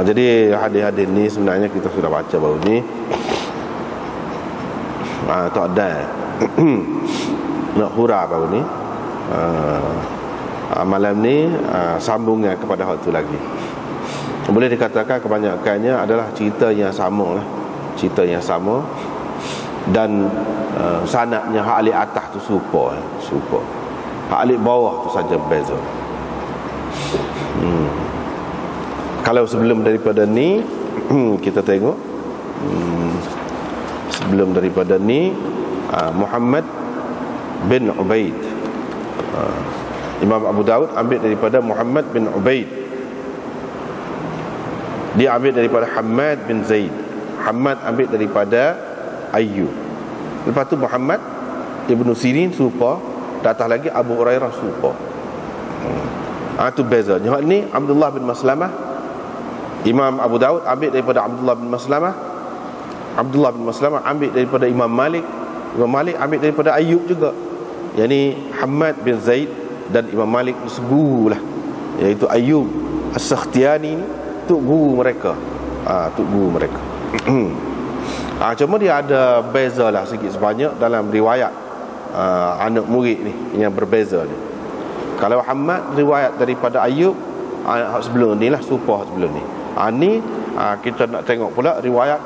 Jadi hadis-hadis ni sebenarnya kita sudah baca baru ni. Tak ada nak hura baru ni. Malam ni sambungnya kepada hal tu lagi. Boleh dikatakan kebanyakannya adalah cerita yang sama lah. Cerita yang sama. Dan sanadnya hak alik atas tu serupa. Hak alik bawah tu saja berbeza. Kalau sebelum daripada ni kita tengok sebelum daripada ni Muhammad bin Ubaid, Imam Abu Daud ambil daripada Muhammad bin Ubaid, dia ambil daripada Hammad bin Zaid, Hammad ambil daripada Ayyub. Lepas tu Muhammad Ibnu Sirin serupa, datang lagi Abu Hurairah serupa. Itu bezanya. Ni Abdullah bin Maslamah, Imam Abu Daud ambil daripada Abdullah bin Maslamah, Abdullah bin Maslamah ambil daripada Imam Malik, Imam Malik ambil daripada Ayyub juga. Yani Hammad bin Zaid dan Imam Malik seguru lah, iaitu Ayyub As-Sakhtiyani ni tok guru mereka. Tok guru mereka. Cuma dia ada beza lah sikit sebanyak dalam riwayat anak murid ni yang berbeza ni. Kalau Hammad riwayat daripada Ayyub sebelum ni lah, serupa sebelum ni. Ni kita nak tengok pula riwayat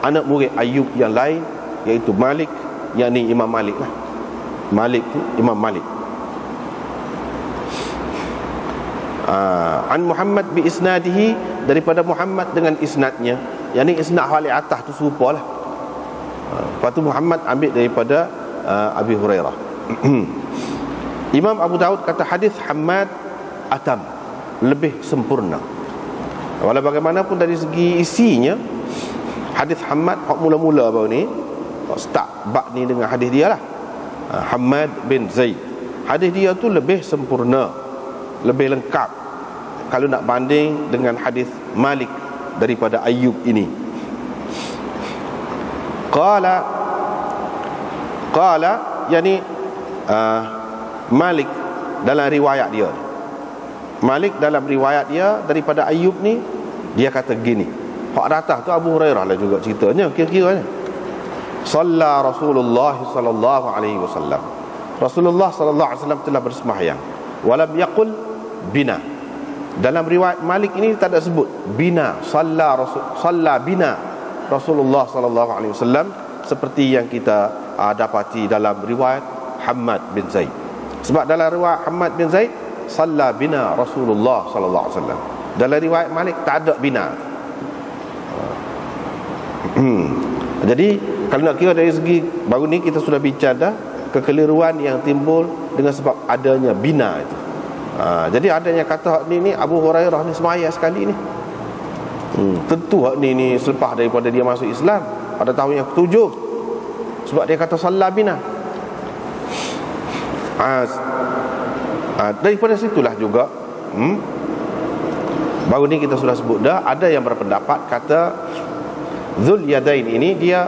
anak murid Ayyub yang lain, iaitu Malik, yakni Imam Malik lah. Malik tu Imam Malik. An Muhammad bi isnadihi, daripada Muhammad dengan isnadnya, yakni isnad halik atas tu serupa lah. Lepas tu Muhammad ambil daripada Abi Hurairah. Imam Abu Daud kata hadis Hammad atam, lebih sempurna. Walau bagaimanapun dari segi isinya, hadis Hammad hak mula-mula baru ni, start bab ni dengan hadis dia lah, Hammad bin Zaid, hadis dia tu lebih sempurna, lebih lengkap kalau nak banding dengan hadis Malik daripada Ayyub ini. Qala yani Malik dalam riwayat dia, Malik dalam riwayat dia daripada Ayyub ni, dia kata gini. Hak datang tu Abu Hurairah lah juga ceritanya, kira-kiranya. Shalla Rasulullah sallallahu alaihi wasallam, Rasulullah sallallahu alaihi wasallam telah bersembahyang. Walam yaqul bina. Dalam riwayat Malik ini tak ada sebut bina. Shalla bina Rasulullah sallallahu alaihi wasallam, seperti yang kita dapati dalam riwayat Hammad bin Zaid. Sebab dalam riwayat Hammad bin Zaid, Shalla bina Rasulullah sallallahu alaihi wasallam. Dalam riwayat Malik tak ada bina. Jadi kalau nak kira dari segi baru ni, kita sudah bincang dah kekeliruan yang timbul dengan sebab adanya bina itu. Jadi adanya kata hak ni Abu Hurairah ni semaya sekali ni. Tentu hak ni selepas daripada dia masuk Islam pada tahun yang ke-7. Sebab dia kata Shalla bina. Daripada situlah juga baru ni kita sudah sebut dah, ada yang berpendapat kata Dzul Yadain ini dia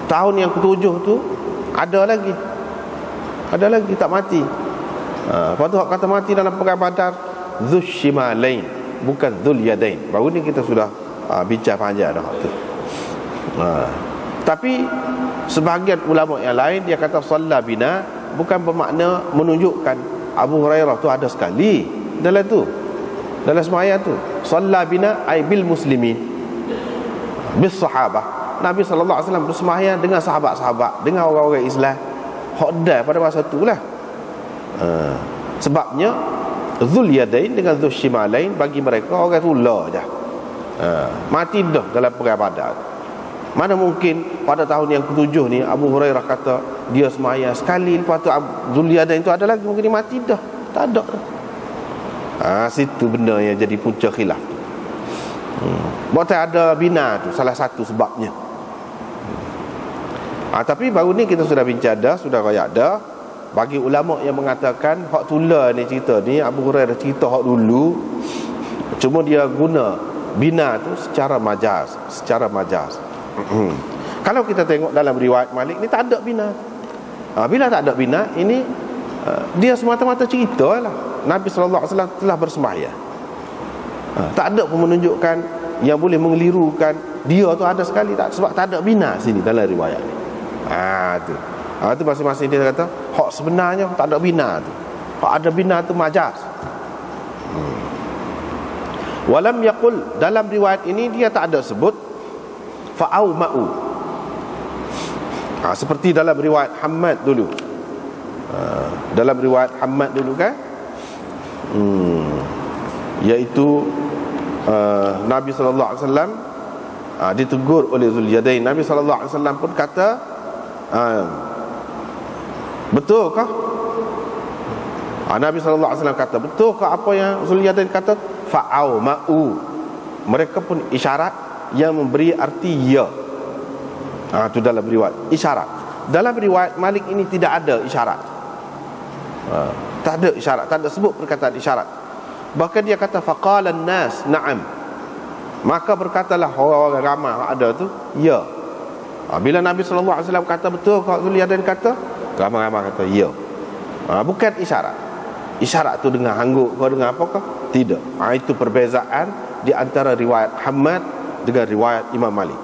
tahun yang ke-7 tu ada lagi tak mati. Lepas tu kata mati dalam perang Badar Dzul Shimalain, bukan Dzul Yadain. Baru ni kita sudah bincang panjang dah tu. Tapi sebahagian ulama yang lain dia kata Shalla bina bukan bermakna menunjukkan Abu Hurairah tu ada sekali dalam tu, dalam sembahyang tu. Shalla bina ay bil muslimin, bis sahabah. Nabi sallallahu alaihi wasallam bersembahyang dengan sahabat-sahabat, dengan orang-orang Islam hokdah pada masa itulah. Sebabnya Dzul Yadain dengan Dzul Shimalain bagi mereka orang tula je. Mati dah dalam perang Badar. Mana mungkin pada tahun yang ke-7 ni Abu Hurairah kata dia sembahyang sekali, lepas tu Dzul Yadain tu ada lagi, mungkin dia mati dah. Tak ada. Situ benda yang jadi punca khilaf tu. Buat ada bina tu salah satu sebabnya. Tapi baru ni kita sudah bincang dah, sudah royak dah, bagi ulama yang mengatakan hak tula ni cerita ni Abu Hurairah cerita hak dulu, cuma dia guna bina tu secara majaz. Kalau kita tengok dalam riwayat Malik ni tak ada bina. Bila tak ada bina, ini dia semata-mata cerita lah Nabi SAW telah bersembahyang. Tak ada pun menunjukkan yang boleh mengelirukan dia tu ada sekali tak, sebab tak ada bina sini dalam riwayat ni. Tu masing-masing dia kata hak sebenarnya tak ada bina tu. Hak ada bina tu majaz. Walam yaqul, dalam riwayat ini dia tak ada sebut fa'au ma'u. Seperti dalam riwayat Hammad dulu. Dalam riwayat Hammad dulu kan, iaitu Nabi SAW ditegur oleh Zulyadain. Nabi SAW pun kata, betulkah? Nabi SAW kata, betulkah apa yang Zulyadain kata? Fa'au ma'u. Mereka pun isyarat yang memberi arti ya. Itu dalam riwayat isyarat. Dalam riwayat Malik ini tidak ada isyarat. Tak ada isyarat, tak ada sebut perkataan isyarat. Bahkan dia kata faqalan nas na'am. Maka berkatalah orang-orang ramai ada tu ya. Bila Nabi SAW kata betul, kalau Zulyadain kata, ramai-ramai kata ya. Bukan isyarat. Isyarat tu dengan hangguk kau dengan apakah? Tidak. Itu perbezaan di antara riwayat Hammad dengan riwayat Imam Malik.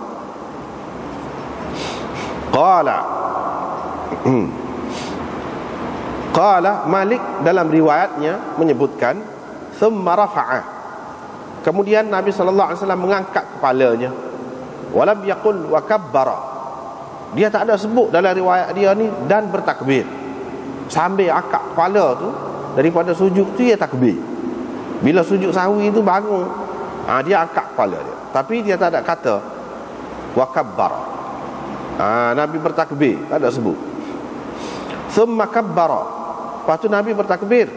Qala Malik dalam riwayatnya menyebutkan thumma rafa'a. Kemudian Nabi SAW mengangkat kepalanya. Walam yaqul wa kabbara. Dia tak ada sebut dalam riwayat dia ni dan bertakbir. Sambil angkat kepala tu, daripada sujud tu dia takbir. Bila sujud sahwi tu bangun, dia angkat kepala dia. Tapi dia tak ada kata wa kabbara. Nabi bertakbir, tak ada sebut. Thumma kabbara. Lepas tu Nabi bertakbir.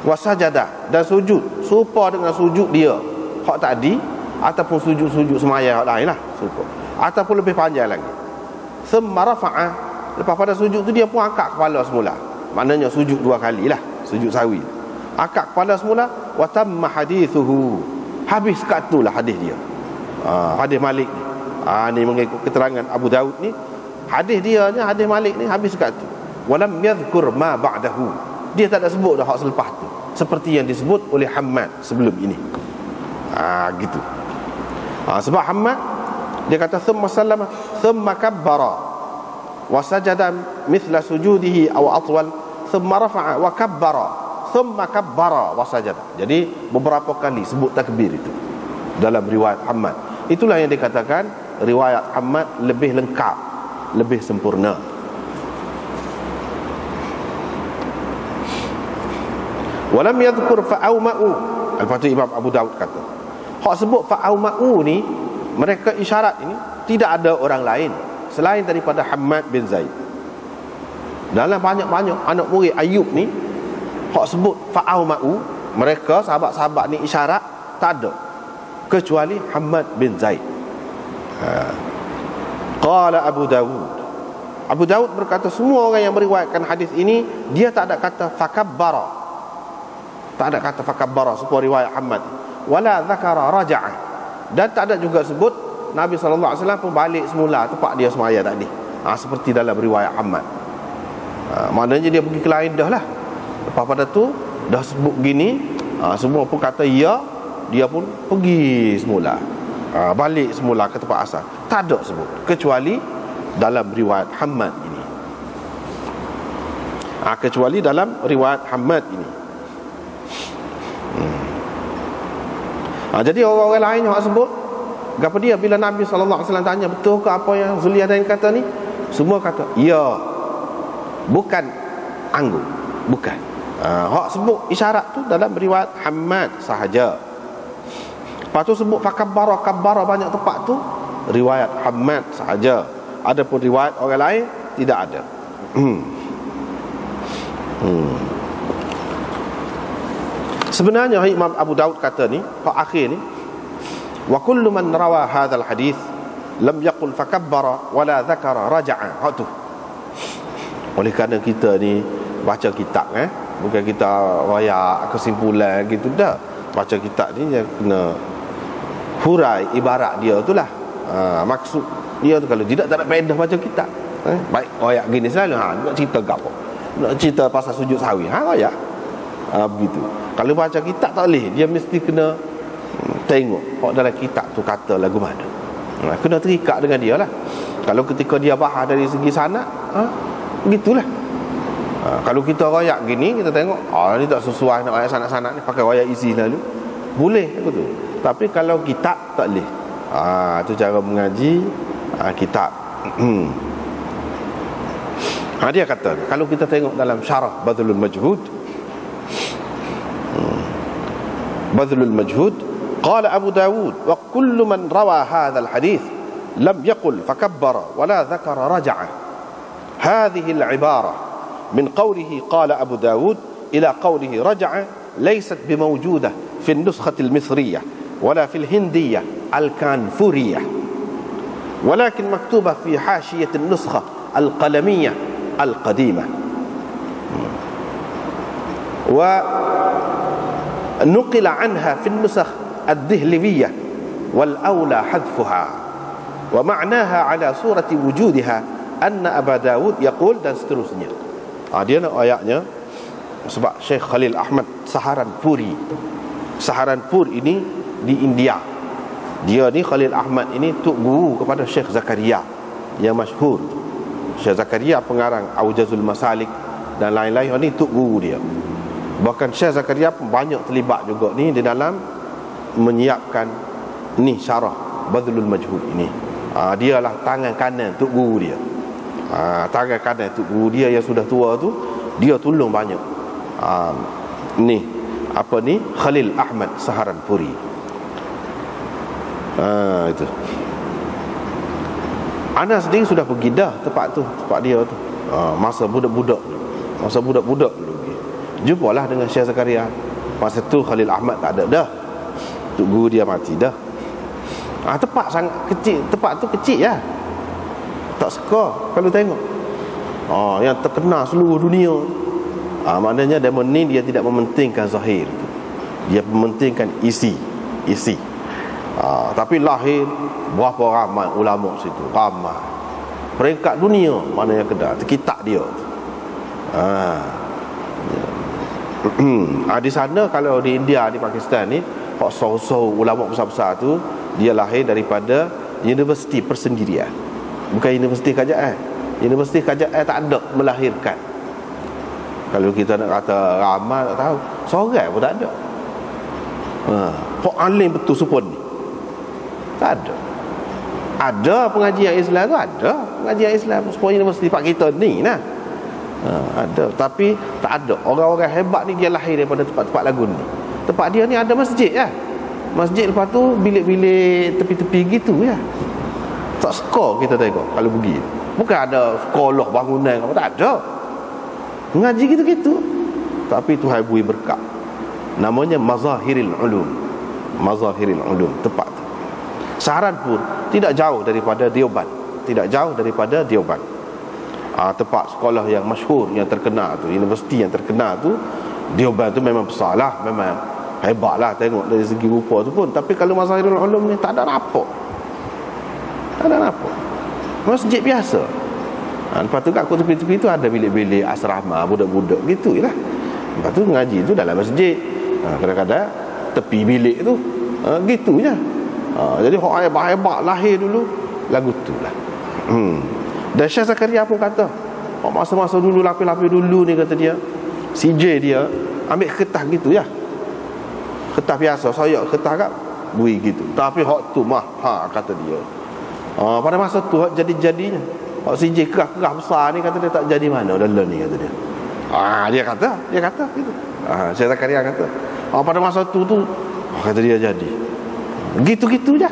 Wasajada, dan sujud serupa dengan sujud dia hak tadi, ataupun sujud-sujud sembahyang hak lain lah, serupa, ataupun lebih panjang lagi. Thumma rafa'a. Lepas pada sujud tu dia pun angkat kepala semula. Maknanya sujud dua kali lah, sujud sawi. Angkat kepala semula. Wa tamma hadithuhu. Habis kat tu lah hadis dia. Hadis Malik ni. Ni mengikut keterangan Abu Daud ni, hadis dia ni, hadis Malik ni habis kat tu. Walam yadhkur ma ba'dahu. Dia tak ada sebut dah hak selepas tu, seperti yang disebut oleh Hammad sebelum ini. Gitu. Sebab Hammad dia kata thumma sallama thumma kabbara wa sajada mithla sujudihi aw atwal thumma rafa'a wa kabbara thumma kabbara wa sajada. Jadi beberapa kali sebut takbir itu dalam riwayat Hammad. Itulah yang dikatakan riwayat Hammad lebih lengkap, lebih sempurna. Walam yadhkur fa'au ma'u. Lepas tu Imam Abu Daud kata, hak sebut fa'au ma'u ni, mereka isyarat ini tidak ada orang lain selain daripada Hammad bin Zaid. Dalam banyak-banyak anak murid Ayub ni, hak sebut fa'au ma'u, mereka sahabat-sahabat ni isyarat tak ada, kecuali Hammad bin Zaid. Qala Abu Dawud. Abu Daud berkata semua orang yang meriwayatkan hadis ini, dia tak ada kata fakabbara. Tak ada kata fakabbara seperti riwayat Hammad. Wala zakara raja'a. Dan tak ada juga sebut Nabi SAW pun balik semula tempat dia semaya tadi. Seperti dalam riwayat Hammad. Maknanya dia pergi ke lain dah lah. Lepas pada tu dah sebut gini, semua pun kata ya, dia pun pergi semula, balik semula ke tempat asal. Tak ada sebut, kecuali dalam riwayat Hammad ini. Kecuali dalam riwayat Hammad ini. Jadi orang-orang lain yang sebut, apa dia bila Nabi SAW tanya betul ke apa yang Zulyadain kata ni, semua kata ya, bukan anggur, bukan. Hak sebut isyarat tu dalam riwayat Hammad sahaja. Lepas tu sebut fakabbara, kabbara banyak tempat tu riwayat Hammad sahaja. Adapun riwayat orang lain tidak ada. Sebenarnya Imam Abu Daud kata ni, hak akhir ni, wa kullu man rawa hadzal hadis lam yaqul fakabbara wala dzakara raja'a. Hak tu. Oleh kerana kita ni baca kitab, bukan kita royak kesimpulan gitu dah. Baca kitab ni dia kena hurai ibarat dia tu lah. Maksud dia tu, kalau tidak tak ada faedah baca kitab. Baik royak gini selalu, nak cerita gapo, nak cerita pasal sujud sawi, royak begitu. Kalau baca kitab tak boleh, dia mesti kena tengok dalam kitab tu kata lagu mana. Kena terikat dengan dia lah. Kalau ketika dia bahas dari segi sanad, begitulah. Kalau kita royak gini, kita tengok ni tak sesuai nak ayat sanad-sanad ni, pakai royak isi lalu, boleh aku tu. Tapi kalau kitab tak boleh. Itu cara mengaji kitab. Dia kata, kalau kita tengok dalam syarah Badlul Majhud, qala Abu Dawud wa kullu man rawa hadha al-hadith lam yaqul fakabbara wa la dhakara raja'ah. Hadhihi al-ibara من قوله قال أبو داود إلى قوله رجع ليست بموجودة في النسخة المصرية ولا في الهندية الكانفورية، ولكن مكتوبة في حاشية النسخة القلمية القديمة، ونقل عنها في النسخ الدهلوية والأولى حذفها، ومعناها على صورة وجودها أن أبا داود يقول dan seterusnya. Dia nak ayatnya sebab Syekh Khalil Ahmad Saharanpuri. Saharanpur ini di India. Dia ni Khalil Ahmad ini tok guru kepada Syekh Zakaria yang masyhur. Syekh Zakaria pengarang Aujazul Masalik dan lain-lain, ni tok guru dia. Bahkan Syekh Zakaria pun banyak terlibat juga ni di dalam menyiapkan ni syarah Badlul Majhud ini. Dialah tangan kanan tok guru dia. Tangan kanan tu guru dia yang sudah tua tu, dia tolong banyak. Ni apa ni, Khalil Ahmad Saharanpuri. Itu Ana sendiri sudah pergi dah tempat dia tu, masa budak-budak dulu. Jumpalah dengan Syekh Zakaria. Masa tu Khalil Ahmad tak ada dah, tu guru dia mati dah. Tempat sangat kecil, tempat tu kecil ya, tak suka kalau tengok. Yang terkenal seluruh dunia. Maknanya demon ni dia tidak mementingkan zahir, dia mementingkan isi. Tapi lahir berapa ramai ulama situ, ramai peringkat dunia, maknanya kedai kitab dia. Di sana, kalau di India, di Pakistan ni, hak so ulama besar-besar tu, dia lahir daripada universiti persendirian, bukan universiti kerajaan. Universiti kerajaan tak ada melahirkan. Kalau kita nak kata ramai, tak tahu, seorang pun tak ada. Hak alim betul supun ni tak ada. Ada pengajian Islam tu, ada pengajian Islam supaya universiti pak kita ni nah. Ada, tapi tak ada. Orang-orang hebat ni dia lahir daripada tempat-tempat lagu ni. Tempat dia ni ada masjid ya. Masjid, lepas tu bilik-bilik tepi-tepi gitu ya. Tak suka kita tengok kalau pergi. Bukan ada sekolah bangunan apa, tak ada. Mengaji gitu-gitu. Tapi Tuhan beri berkat. Namanya Mazahiril Ulum. Mazahiril Ulum tempat tu. Saharanpur tidak jauh daripada Deoban. Tempat sekolah yang masyhur, yang terkenal tu, universiti yang terkenal tu, Deoban tu memang besar lah, memang hebat lah tengok dari segi rupa tu pun. Tapi kalau Mazahirul Ulum ni tak ada apa. Masjid biasa. Lepas tu kat tepi-tepi tu ada bilik-bilik asrama budak-budak gitu je lah. Lepas tu ngaji tu dalam masjid. Kadang-kadang tepi bilik tu gitu je. Jadi orang hebat-hebat lahir dulu lagu tu lah. Dan Syekh Zakaria pun kata, masa-masa dulu, lapis-lapis dulu ni, kata dia, CJ dia ambil kertas gitu ya, kertas biasa, soyak kertas kat bui gitu. Tapi hak tu kata dia, pada masa tu hak jadi-jadinya, hak CJ kerah-kerah besar ni, kata dia tak jadi mana dalam ni, kata dia. Dia kata gitu. Syekh Zakaria kata, pada masa tu kata dia jadi gitu-gitu je.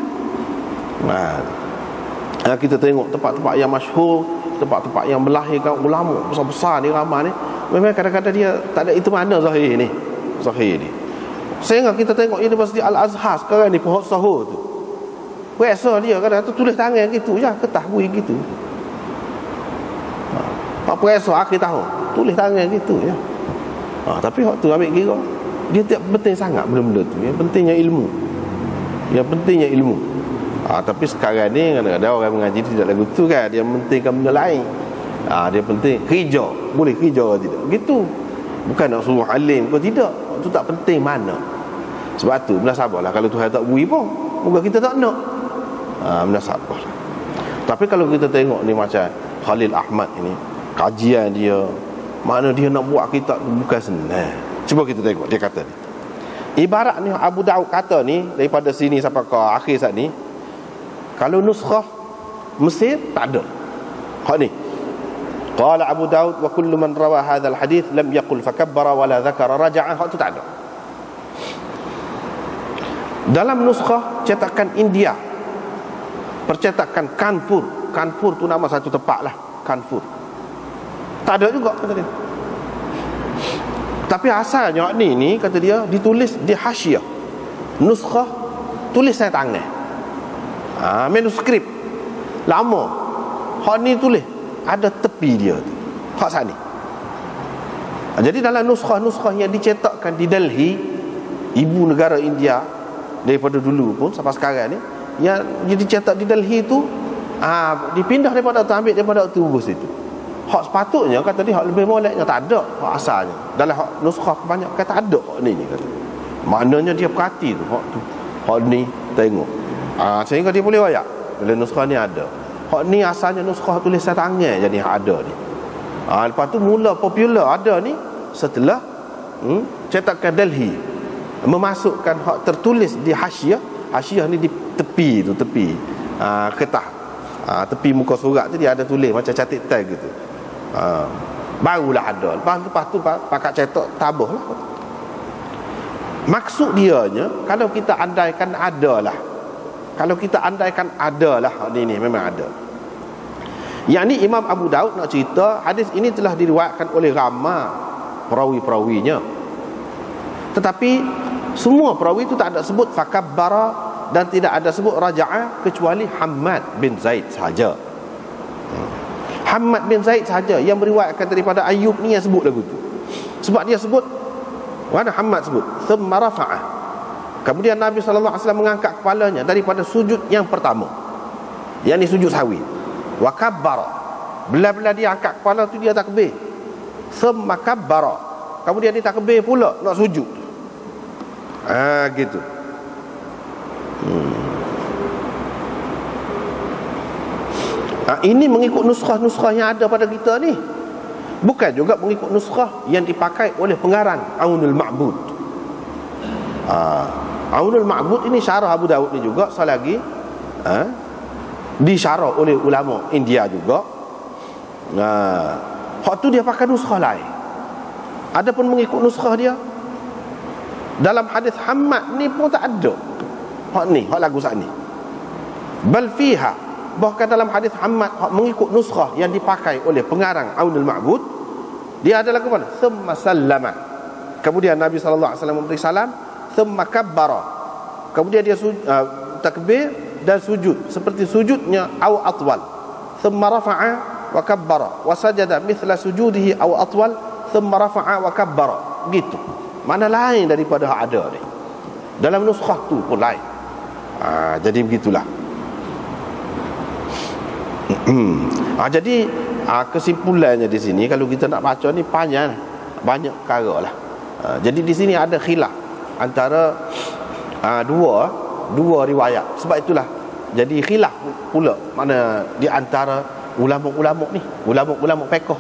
Kita tengok tempat-tempat yang masyhur, tempat-tempat yang melahirkan ulama besar-besar ni, ramai ni, memang kadang-kadang dia tak ada itu mana zahir ni. Sehingga kita tengok Universiti Al-Azhar sekarang ni, pohon sahur tu, biasa dia kadang tu tulis tangan gitu je, kertas bui gitu. Apa esok akhir tahun tulis tangan gitu je. Tapi hak tu ambil kira dia tak penting sangat benda-benda tu. Yang pentingnya ilmu. Tapi sekarang ni kadang-kadang orang mengaji tidak lagu tu kan, dia pentingkan benda lain. Dia penting kerja, boleh kerja tidak gitu. Bukan nak suruh alim ke tidak, itu tak penting mana. Sebab tu munasabahlah, kalau Tuhan tak beri pun moga kita tak nak. Munasabahlah. Tapi kalau kita tengok ni macam Khalil Ahmad ini, kajian dia, makna dia nak buat kitab bukan senang. Cuba kita tengok dia kata ni. Ibarat ni Abu Daud kata ni, daripada sini sampai ke akhir saat ni, kalau nuskhah Mesir tak ada. Hak ni. Qala Abu Daud wa kullu man rawa hadzal hadith lam yaqul fakabbara wala dzakara raja'a. Hak tu tak ada. Dalam nuskhah cetakan India, percetakan Kanpur tu nama satu tempat lah, Kanpur, tak ada juga kata dia. Tapi asalnya ni kata dia ditulis di hasyiah, nuskhah tulisan tangan, manuskrip lama. Hak ni tulis ada tepi dia tu, hak sani. Jadi dalam nuskhah yang dicetakkan di Delhi, ibu negara India daripada dulu pun sampai sekarang ni, yang dicetak di Delhi tu, dipindah daripada tu, ambil daripada tu bus itu. Hak sepatutnya kata dia, hak lebih moleknya tak ada hak asalnya. Dalam hak nuskhah kebanyakan tak ada hak ni kata. Maknanya dia perhati tu hak tu. Hak ni tengok. Sehingga dia boleh wayak bila nuskhah ni ada. Hak ni asalnya nuskhah tulisan tangan, jadi hak ada ni. Lepas tu mula popular ada ni setelah cetakan Delhi memasukkan hak tertulis di hasyiah. Hasyiah ni di tepi tu, tepi kertas, tepi muka surat tu dia ada tulis macam catik tag gitu. Barulah ada. Lepas tu pakat cetak tabuh lah. Maksud dianya, kalau kita andaikan ada lah, ni memang ada. Yang ni Imam Abu Daud nak cerita, hadis ini telah diriwayatkan oleh ramai perawi-perawinya, tetapi semua perawi itu tak ada sebut fakabbara dan tidak ada sebut raja'a, kecuali Hammad bin Zaid sahaja. Hammad bin Zaid sahaja yang meriwayatkan daripada Ayyub ni yang sebut lagu tu. Sebab dia sebut, mana Hammad sebut, thumma rafa'ah, kemudian Nabi SAW mengangkat kepalanya daripada sujud yang pertama, yang ni sujud sahwi, wa kabbara, bila-bila dia angkat kepala tu dia takbir, thumma kabbara, kemudian dia takbir pula nak sujud. Gitu. Ini mengikut nuskhah-nuskhah yang ada pada kita ni, bukan juga mengikut nuskhah yang dipakai oleh pengarang Aunul Ma'bud. Aunul Ma'bud ini syarah Abu Daud ni juga sekali lagi disyarah oleh ulama India juga. Hak tu dia pakai nuskhah lain. Adapun mengikut nuskhah dia dalam hadis Hammad ni pun tak ada hak ni, hak lagu saat ni. Bal fiha, bahkan dalam hadis Hammad mengikut nuskhah yang dipakai oleh pengarang Aunul Ma'bud, dia ada lagu mana? Thumma sallama, kemudian Nabi SAW memberi salam, thumma kabbara, kemudian dia takbir dan sujud seperti sujudnya aw atwal, thumma rafa'a wa kabbara wa sajada mithla sujudihi aw atwal, thumma rafa'a wa kabbara. Gitu. Mana lain daripada hak ada ni. Dalam nuskhah tu pun lain. Jadi begitulah. Jadi kesimpulannya di sini, kalau kita nak baca ni panjang, banyak perkara lah. Jadi di sini ada khilaf antara dua riwayat. Sebab itulah jadi khilaf pula mana di antara ulama-ulama ni, ulama-ulama fiqh.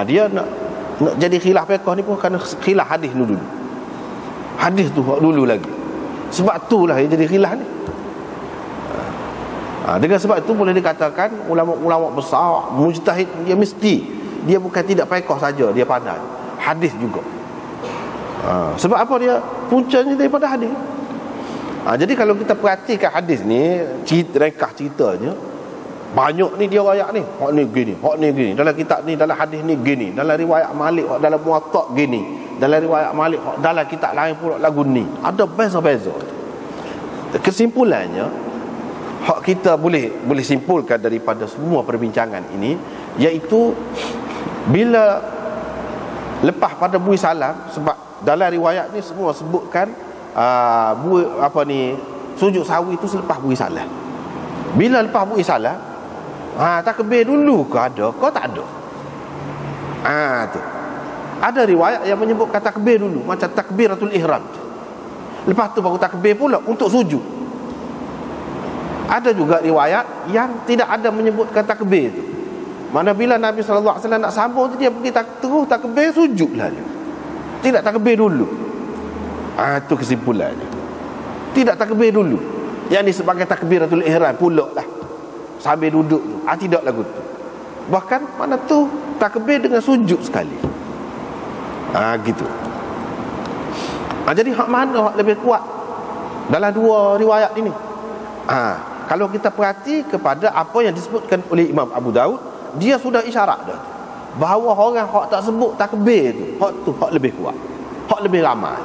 Dia nak jadi khilaf fiqh ni pun kerana khilaf hadis dulu. Hadis tu dulu lagi. Sebab itulah yang jadi khilaf ni. Dengan sebab itu boleh dikatakan ulama-ulama besar, mujtahid, dia bukan tidak fiqh saja, dia pandai hadis juga. Sebab apa? Dia puncanya daripada hadis. Jadi kalau kita perhatikan hadis ni, ringkas ceritanya, banyak ni dia riwayat ni, hak ni gini, hak ni gini, dalam kitab ni, dalam hadis ni gini, dalam riwayat Malik, hak dalam Muwatta gini, dalam riwayat Malik, hak dalam kitab lain pula lagu ni. Ada beza-beza. Kesimpulannya, hak kita boleh simpulkan daripada semua perbincangan ini, iaitu bila lepas pada bui salam, sebab dalam riwayat ni semua sebutkan sujud sahwi itu selepas bui salam. Bila lepas bui salam, takbir dulu ke ada, kau tak ada. Tu. Ada riwayat yang menyebutkan takbir dulu, macam takbiratul ihram. Lepas tu baru takbir pula untuk sujud. Ada juga riwayat yang tidak ada menyebutkan takbir tu. Mana bila Nabi SAW nak sambung tu, dia pergi terus takbir, sujudlah dia. Tidak takbir dulu. Itu kesimpulannya. Tidak takbir dulu. Yang ni sebagai takbiratul ihram pula lah, sambil duduk tu. Tidak lagu tu. Bahkan mana tu takbir dengan sujud sekali. Gitu. Jadi hak mana hak lebih kuat dalam dua riwayat ini? Kalau kita perhati kepada apa yang disebutkan oleh Imam Abu Daud, dia sudah isyarat dah bahawa orang hak tak sebut takbir tu hak lebih kuat, hak lebih ramai.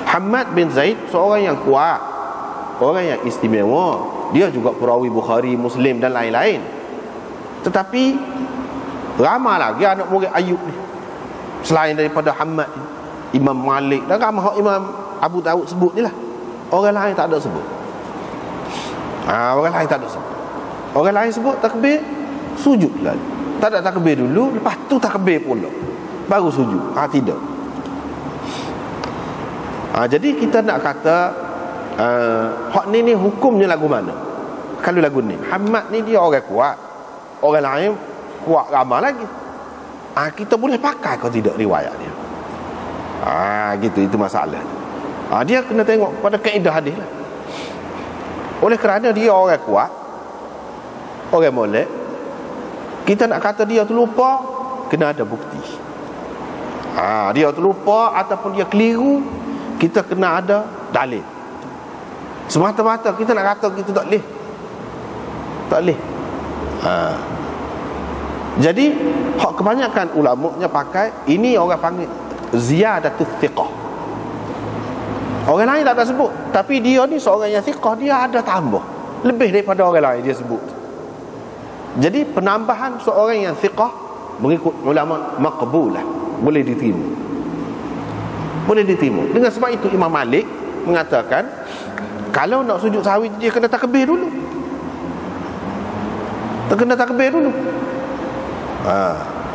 Hammad bin Zaid seorang yang kuat, orang yang istimewa. Dia juga perawi Bukhari, Muslim dan lain-lain. Tetapi ramai lagi anak murid Ayub ni selain daripada Hammad ni. Imam Malik dan ramai hak Imam Abu Daud sebut ni lah. Orang lain tak ada sebut. Orang lain tak ada sebut. Orang lain sebut takbir, sujud lah. Tak ada takbir dulu, lepas tu takbir pula, baru sujud. Tidak. Jadi kita nak kata hak ni hukumnya lagu mana? Kalau lagu ni Muhammad ni dia orang kuat, orang lain kuat ramai lagi. Kita boleh pakai kalau tidak riwayat dia. Gitu, itu masalah. Dia kena tengok pada kaedah hadis lah. Oleh kerana dia orang kuat, orang molek, kita nak kata dia terlupa, kena ada bukti. Dia terlupa ataupun dia keliru, kita kena ada dalil. Semata-mata kita nak kata kita tak boleh. Tak boleh. Jadi hak kebanyakan ulamanya pakai ini, orang panggil ziyadatul thiqah. Orang lain tak ada sebut, tapi dia ni seorang yang thiqah, dia ada tambah lebih daripada orang lain dia sebut. Jadi penambahan seorang yang thiqah mengikut ulama maqbulah, boleh diterima. Boleh diterima. Dengan sebab itu Imam Malik mengatakan kalau nak sujud sahwi dia kena takbir dulu. Kena takbir dulu.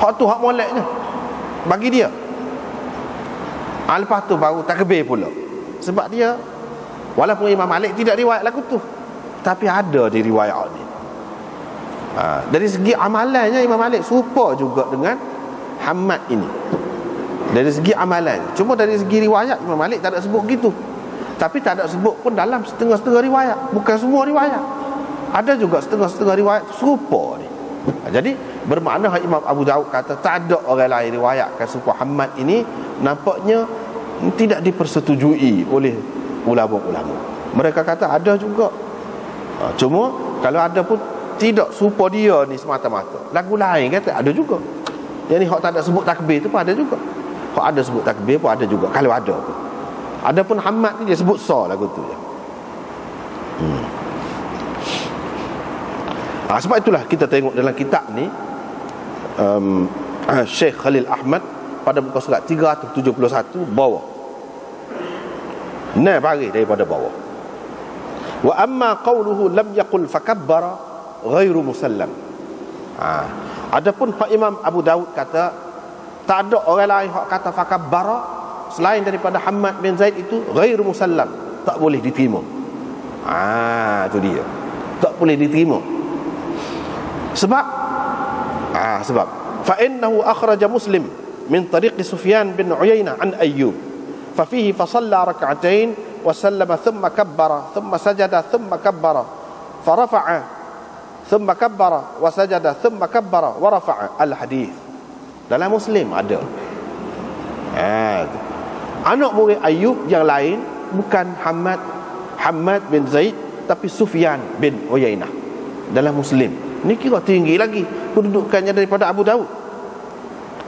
Hak tu hak moleknya bagi dia. Lepas tu baru takbir pula. Sebab dia, walaupun Imam Malik tidak riwayat lagu tu, tapi ada di riwayat ni. Dari segi amalannya Imam Malik serupa juga dengan Hammad ini. Dari segi amalan. Cuma dari segi riwayat Imam Malik tak ada sebut gitu. Tapi tak ada sebut pun dalam setengah-setengah riwayat. Bukan semua riwayat. Ada juga setengah-setengah riwayat serupa ni. Jadi bermakna Imam Abu Daud kata tak ada orang lain riwayatkan serupa Hammad ini, nampaknya tidak dipersetujui oleh ulama-ulama. Mereka kata ada juga. Cuma kalau ada pun tidak serupa dia ni semata-mata. Lagu lain kata ada juga. Yang ni hak tak ada sebut takbir tu pun ada juga. Hak ada sebut takbir pun ada juga, kalau ada pun. Ada pun Hammad ni dia sebut sa lagu tu ya. Sebab itulah kita tengok dalam kitab ni Syekh Khalil Ahmad pada muka surat 371 bawah. Nah, bagi daripada bawah. Wa amma qawluhu lam yaqul fakabbara ghairu musallam. Adapun Pak Imam Abu Daud kata tak ada orang lain hak kata fakabbara selain daripada Hammad bin Zaid itu ghairu musallam, tak boleh diterima. Itu dia. Tak boleh diterima. Sebab fa innahu akhraja Muslim min tariq Sufyan bin Uyainah an Ayyub fa fihi fa shalla rak'atain wa sallama thumma kabbara thumma sajada thumma kabbara fa rafa'a thumma kabbara wa sajada thumma kabbara wa rafa'a al hadis. Dalam Muslim ada. Anak murid Ayyub yang lain bukan Hammad bin Zaid, tapi Sufyan bin Uyainah. Dalam Muslim ni kira tinggi lagi kedudukannya daripada Abu Daud.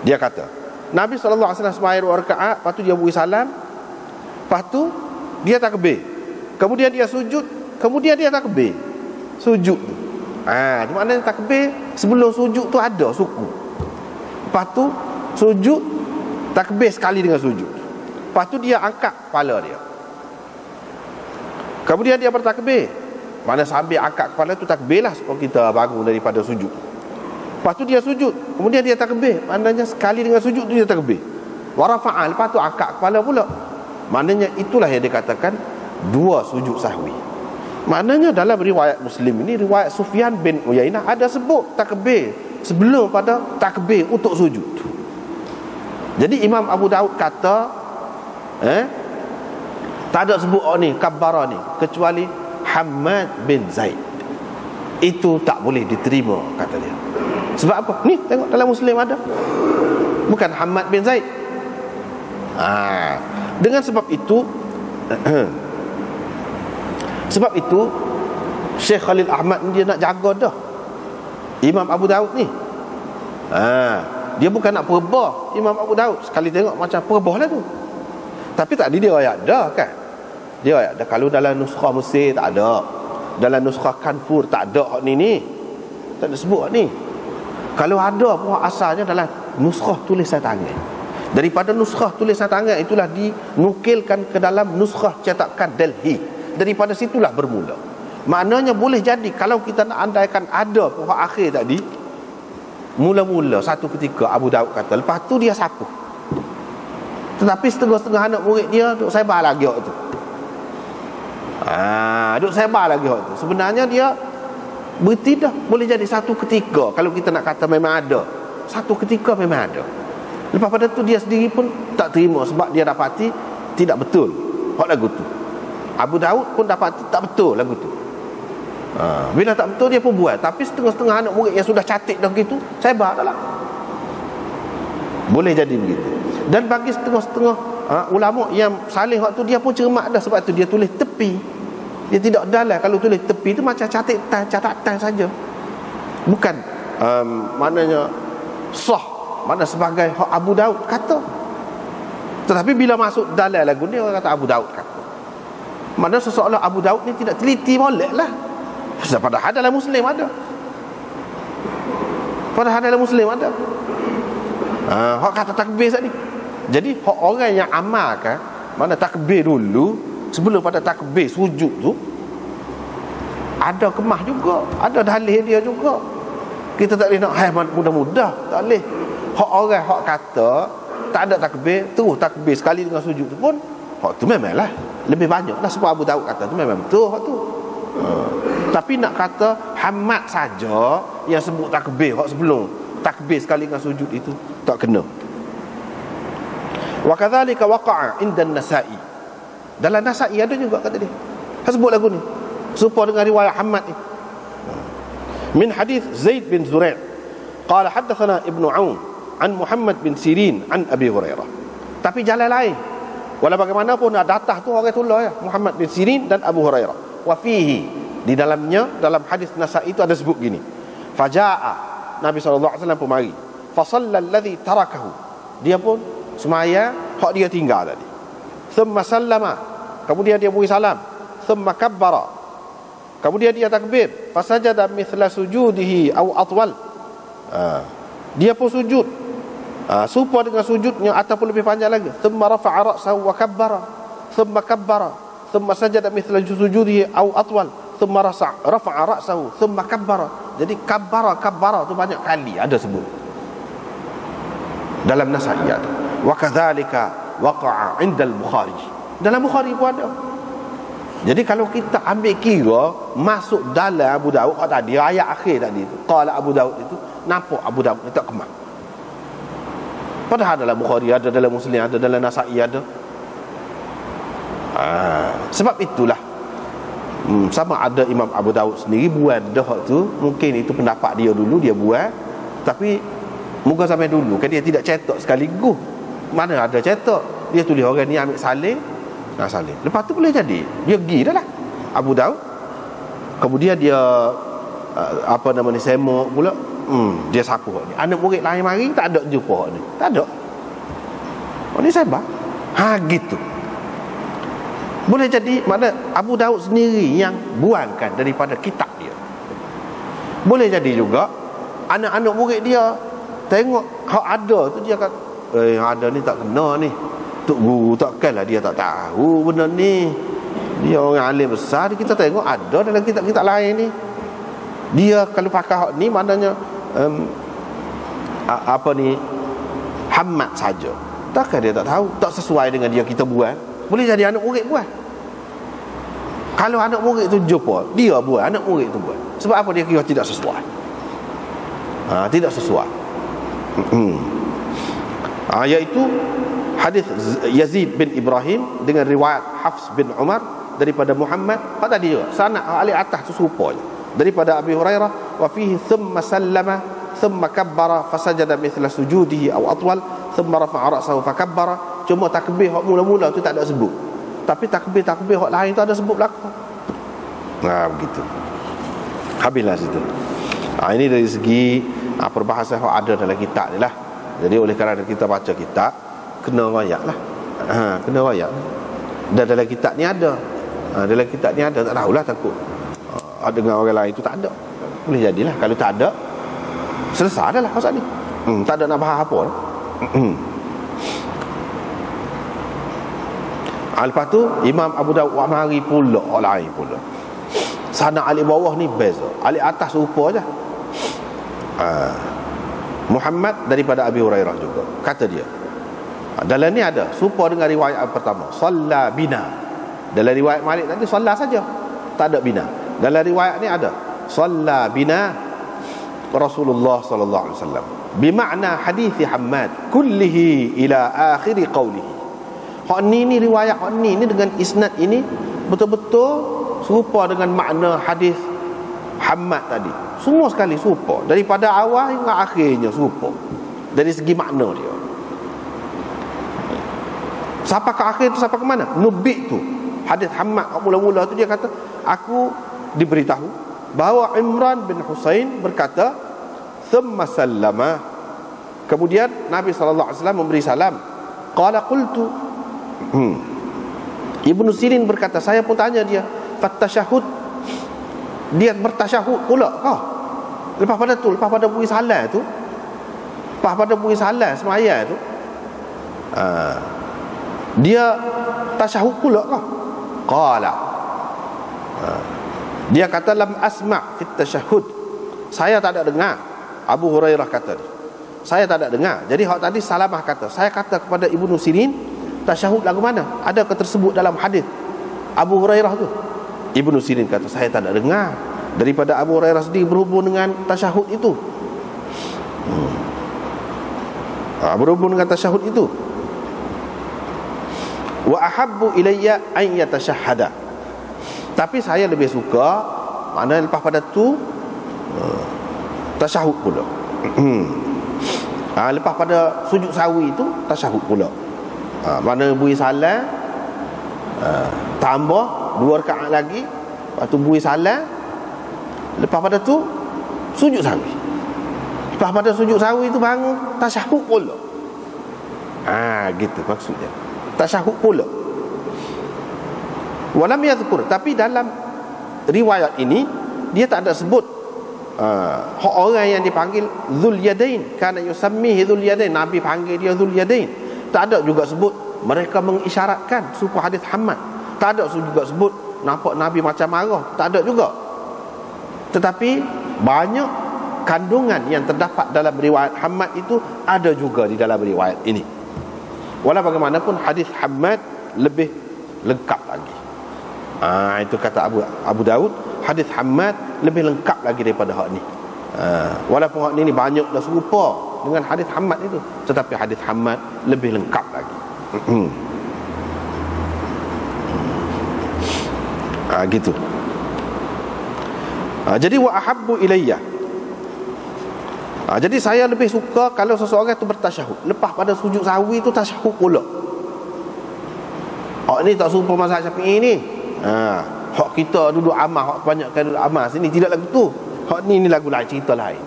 Dia kata Nabi SAW sembahyang 2 rakaat, lepas tu dia beri salam, lepas tu dia takbir, kemudian dia sujud, kemudian dia takbir sujud tu. Di mana takbir sebelum sujud tu ada suku, lepas tu sujud, takbir sekali dengan sujud, lepas tu dia angkat kepala dia, kemudian dia bertakbir. Mana sambil angkat kepala tu takbir lah supaya kita bangun daripada sujud. Lepas tu dia sujud, kemudian dia takbir. Maknanya sekali dengan sujud tu dia takbir. Wa rafa'a, lepas tu angkat kepala pula. Maknanya itulah yang dikatakan dua sujud sahwi. Maknanya dalam riwayat Muslim ini, riwayat Sufyan bin Uyainah ada sebut takbir sebelum pada takbir untuk sujud. Jadi Imam Abu Daud kata tak ada sebut ni kabbara ni kecuali Hammad bin Zaid. Itu tak boleh diterima, kata dia. Sebab apa? Ni tengok dalam Muslim ada, bukan Hammad bin Zaid. Dengan sebab itu Syekh Khalil Ahmad dia nak jaga dah Imam Abu Daud ni. Dia bukan nak perbah Imam Abu Daud. Sekali tengok macam perbah lah tu. Tapi tak ada dia ayat dah kan. Dia ayat dah. Kalau dalam nuskhah Mesir tak ada, dalam nuskhah Kanfur tak ada hak ni. Tak ada sebut hak ni. Kalau ada pun asalnya dalam nuskhah tulisan tangan. Daripada nuskhah tulisan tangan itulah dinukilkan ke dalam nuskhah cetakan Delhi. Daripada situlah bermula. Maknanya boleh jadi kalau kita nak andaikan ada pun hak akhir tadi, mula-mula satu ketika Abu Daud kata, lepas tu dia sapu. Tetapi setengah-setengah anak murid dia duk sebar lagi hak tu. Duk sebar lagi hak tu. Sebenarnya dia berhenti dah. Boleh jadi satu ketika, kalau kita nak kata memang ada, satu ketika memang ada. Lepas pada tu dia sendiri pun tak terima sebab dia dapati tidak betul hak lagu tu. Abu Daud pun dapati tak betul lagu tu. Bila tak betul dia pun buat. Tapi setengah-setengah anak murid yang sudah cantik dah gitu, sebar dah lah. Boleh jadi begitu. Dan bagi setengah-setengah ulama yang salih waktu, dia pun cermat dah. Sebab tu dia tulis tepi. Dia tidak dalam. Kalau tulis tepi tu macam catatan saja. Bukan maknanya sah, mana sebagai hak Abu Daud kata. Tetapi bila masuk dalam lagu ni, orang kata Abu Daud kata. Maknanya seseolah Abu Daud ni tidak teliti molek lah. Padahal dalam Muslim ada. Padahal dalam Muslim ada. Hak kata takbir tadi. Jadi hak orang yang amalkan, mana takbir dulu sebelum pada takbir sujud tu, ada kemah juga, ada dalil dia juga. Kita tak boleh nak mudah-mudah, tak boleh. Hak orang hak kata tak ada takbir, terus takbir sekali dengan sujud tu pun, hak tu memanglah lebih banyak lah. Sebab Abu Daud kata tu memang betul hak tu. Tapi nak kata Hamad saja yang sebut takbir hak sebelum takbir sekali dengan sujud itu tak kena. Wa kadzalika waqa'a inda an-Nasa'i. Dalam Nasa'i ada juga kata dia. Sebut lagu ni serupa dengan riwayat Hamad ni. Min hadis Zaid bin Zurai' qala hadatsana Ibnu Aun an Muhammad bin Sirin an Abi Hurairah. Tapi jalan lain. Walau bagaimanapun datah tu orang tulah ya, Muhammad bin Sirin dan Abu Hurairah. Wa fihi, di dalamnya, dalam hadis Nasa'i itu ada sebut gini. Faja'a, Nabi SAW pun mari. Fasalla alladhi tarakahu, dia pun semaya hak dia tinggal tadi. Thumma sallama, kemudian dia beri salam. Thumma kabbara, kemudian dia takbir. Fasajada mithla sujudihi aw atwal, dia pun sujud serupa dengan sujudnya ataupun lebih panjang lagi. Thumma rafa'a ra'sahu wa kabbara, thumma kabbara, thumma sajada mithla sujudihi aw atwal, thumma rafa'a ra'sahu, thumma kabbara. Jadi kabbara tu banyak kali ada sebut dalam Nasa'i ada. Wa kadzalika waqa'a 'inda al-Bukhari. Dalam Bukhari pun ada. Jadi kalau kita ambil kira masuk dalam Abu Daud tadi, ayat akhir tadi tu, qala Abu Daud itu, nampak Abu Daud ni tak kemat. Padahal dalam Bukhari ada, dalam Muslim ada, dalam Nasa'i ada. Sebab itulah sama ada Imam Abu Daud sendiri buat dah tu, mungkin itu pendapat dia dulu dia buat, tapi moga sampai dulu kan dia tidak cetak sekaligus. Mana ada cetak, dia tulis orang ni ambil salin, salin. Lepas tu boleh jadi dia pergi dah lah Abu Daud. Kemudian dia apa nama ni, semak pula, dia sapu ni. Anak murid lain mari tak ada jumpa ni. Tak ada. Ni sabar. Gitu. Boleh jadi mana Abu Daud sendiri yang buangkan daripada kitab dia. Boleh jadi juga anak-anak murid dia tengok hak ada tu, dia kata ada ni tak kena ni. Tok guru takkanlah dia tak tahu benda ni. Dia orang alim besar, kita tengok ada dalam kitab-kitab lain ni. Dia kalau pakai hak ni maknanya apa ni, Hamad saja. Takkan dia tak tahu, tak sesuai dengan dia kita buat. Boleh jadi anak murid buat. Kalau anak murid tu jumpa, dia buat, anak murid tu buat. Sebab apa? Dia kira tidak sesuai. Tidak sesuai. Iaitu hadis Yazid bin Ibrahim dengan riwayat Hafs bin Umar daripada Muhammad. Hak tadi juga sanad ahli atas tu serupa je. Daripada Abi Hurairah, wa fihi thumma sallama thumma kabbara fasajada mithla sujudihi aw atwal thumma rafa'a ra'sahu fakabbara. Cuma takbir hak mula-mula tu tak ada sebut. Tapi takbir hak lain tu ada sebut belakang. Begitu. Habislah situ. Ini dari segi perbahasan hak ada dalam kitab ni lah. Jadi oleh kerana kita baca kitab, kena rayak lah. Kena rayak. Dan dalam kitab ni ada. Dalam kitab ni ada, tak tahulah takut dengan orang lain tu tak ada. Boleh jadilah. Kalau tak ada, selesai dah lah pasal ni. Tak ada nak bahas apa. Lepas tu Imam Abu Dawud mari pula orang lain pula. Sana alik bawah ni beza, alik atas rupa je. Muhammad daripada Abi Hurairah juga. Kata dia, dalam ni ada serupa dengan riwayat pertama, salla bina. Dalam riwayat Malik tadi salla saja, tak ada bina. Dalam riwayat ni ada salla bina Rasulullah sallallahu alaihi wasallam bimakna hadis Hammad kullihi ila akhir qawlihi. Hak ni riwayat hak ni dengan isnad ini betul-betul serupa dengan makna hadis Hammad tadi. Semua sekali serupa, daripada awal hingga akhirnya serupa dari segi makna dia. Sampai ke akhir tu, sampai ke mana? Nubik tu hadis Hammad mula-mula tu dia kata, aku diberitahu bahawa Imran bin Husain berkata thumma sallama. Kemudian Nabi sallallahu alaihi wasallam memberi salam. Qala qultu, Ibnu Sirin berkata, saya pun tanya dia, fattasyahud, dia bertasyahud pula kah? Lepas pada bui salam tu, lepas pada bui salam semaya tu, dia tasyahud pula kah? Qala, dia kata lam asma' fit tasyahud, saya tak ada dengar. Abu Hurairah kata, saya tak ada dengar. Jadi hak tadi Salamah kata, saya kata kepada Ibnu Sirin, tasyahud lagu mana? Adakah tersebut dalam hadis Abu Hurairah tu? Ibnu Sirin kata, saya tak ada dengar daripada Abu Hurairah sendiri berhubung dengan tasyahud itu. Berhubung dengan tasyahud itu. Wa ahabbu ilayya an yatashahhada. Tapi saya lebih suka, maknanya lepas pada tu tasyahud pula. Lepas pada sujud sawi itu tasyahud pula. Mana bui salam, tambah 2 rakaat lagi, lepas tu bui salam, lepas pada tu sujud sawi. Lepas pada sujud sawi itu bangun tasyahud pula. Gitu maksudnya, tasyahud pula. Walam yadhkur, tapi dalam riwayat ini dia tak ada sebut orang yang dipanggil Dzul Yadain, kana yusammihi Dzul Yadain, Nabi panggil dia Dzul Yadain. Tak ada juga sebut mereka mengisyaratkan supaya hadis Hammad. Tak ada juga sebut nampak Nabi macam marah, tak ada juga. Tetapi banyak kandungan yang terdapat dalam riwayat Hammad itu ada juga di dalam riwayat ini. Walau bagaimanapun hadis Hammad lebih lengkap lagi. Itu kata Abu Daud, hadis Hammad lebih lengkap lagi daripada hak ni. Walaupun hak ni banyak dah serupa dengan hadis Hammad itu, tetapi hadis Hammad lebih lengkap lagi. Gitu. Jadi wa ahabbu ilayya. Jadi saya lebih suka kalau seseorang itu bertasyahud, lepas pada sujud sahwi itu tasyahud pula. Hak ni tak serupa mazhab Syafi'i ni. Hak kita duduk amal, hak banyakkan duduk amal sini tidak lagu tu. Hak ni lagu lain, cerita lain.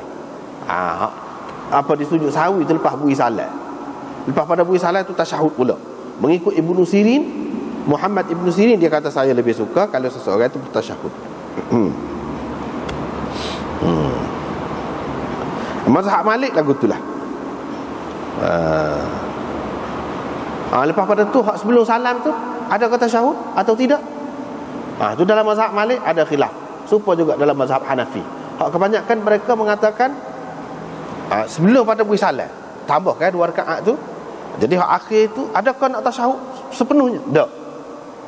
Apa di sujud sahwi tu lepas bui salam. Lepas pada bui salam tu tasyahud pula. Mengikut Ibnu Sirin, Muhammad Ibnu Sirin, dia kata saya lebih suka kalau seseorang itu bertasyahud. Mazhab Malik lagu itulah. Lepas pada tu hak sebelum salam tu ada kata tasyahud atau tidak? Itu dalam mazhab Malik ada khilaf. Supaya juga dalam mazhab Hanafi. Hak kebanyakan mereka mengatakan sebelum pada bui salam tambahkan 2 rakaat tu. Jadi hak akhir tu adakah nak tasyahud sepenuhnya? Tak.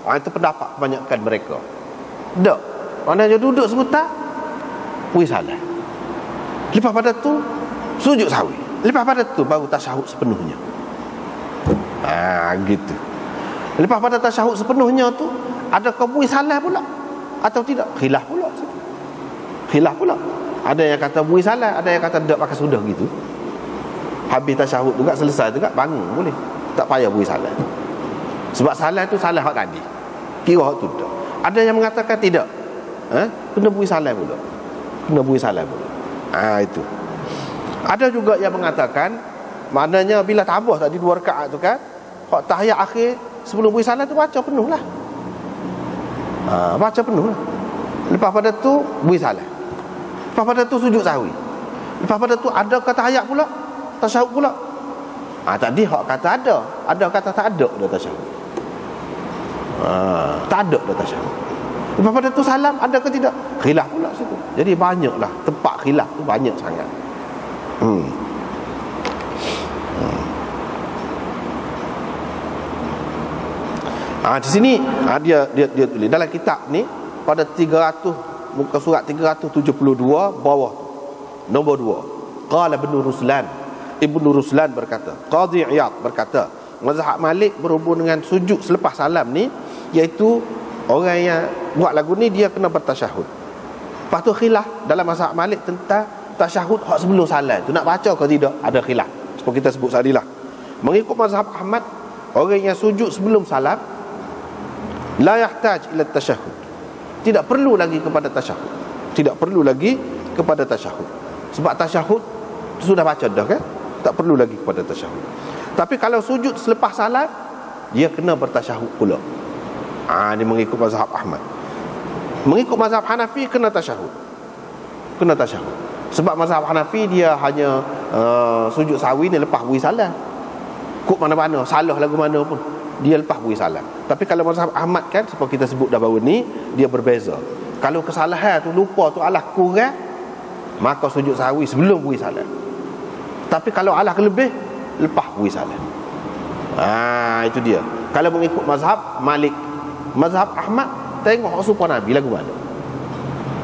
Itu pendapat kebanyakan mereka. Tak. Maknanya duduk sebentar, wih salah. Lepas pada tu sujud sahwi. Lepas pada tu baru tasyahud sepenuhnya. Gitu. Lepas pada tasyahud sepenuhnya tu, adakah wih salah pula atau tidak? Khilaf pula. Khilaf pula. Ada yang kata wih salah, ada yang kata tak, pakai sudah gitu. Habis tasyahud juga, selesai juga, bangun boleh. Tak payah wih salah. Sebab salah tu salah hak tadi, kira hak tu tak. Ada yang mengatakan tidak, kena bui salam pula. Kena bui salam pula. Itu. Ada juga yang mengatakan, maknanya bila tabah tadi 2 rakaat tu kan, hak tahiyat akhir sebelum bui salam tu baca penuh lah. Baca penuh lah. Lepas pada tu bui salam. Lepas pada tu sujud sahwi. Lepas pada tu ada kata tahiyat pula, tasyahud pula. Tadi hak kata ada kata tak ada dah tasyahud. Tak ada dah tasyahud. Lepas pada tu salam ada ke tidak? Khilaf pula situ. Jadi banyaklah tempat khilaf tu, banyak sangat. Di sini dia tulis dalam kitab ni pada 300 muka surat 372 bawah tu. Nombor 2. Qala Ibnu Ruslan berkata, Qadhi Iyad berkata, mazhab Malik berhubung dengan sujud selepas salam ni, iaitu orang yang buat lagu ni dia kena bertasyahud. Lepas tu khilaf dalam mazhab Malik tentang tasyahud hak sebelum salam tu nak baca ke tidak, ada khilaf. Seperti kita sebut tadi lah. Mengikut mazhab Ahmad, orang yang sujud sebelum salam la yahtaj ila tasyahud, tidak perlu lagi kepada tasyahud. Tidak perlu lagi kepada tasyahud. Sebab tasyahud sudah baca dah kan, tak perlu lagi kepada tasyahud. Tapi kalau sujud selepas salat, dia kena bertasyahud pula. Ini mengikut mazhab Ahmad. Mengikut mazhab Hanafi kena tasyahud. Kena tasyahud. Sebab mazhab Hanafi dia hanya sujud sahwi ni lepas bui salam. Kuk mana-mana, salah lagu mana pun, dia lepas bui salam. Tapi kalau mazhab Ahmad kan, seperti kita sebut dah baru ni, dia berbeza. Kalau kesalahan tu, lupa tu alah kurang, maka sujud sahwi sebelum bui salam. Tapi kalau alah kelebih, lepas bui salam. Itu dia. Kalau mengikut mazhab Malik. Mazhab Ahmad, tengok hak supa Nabi lagu mana.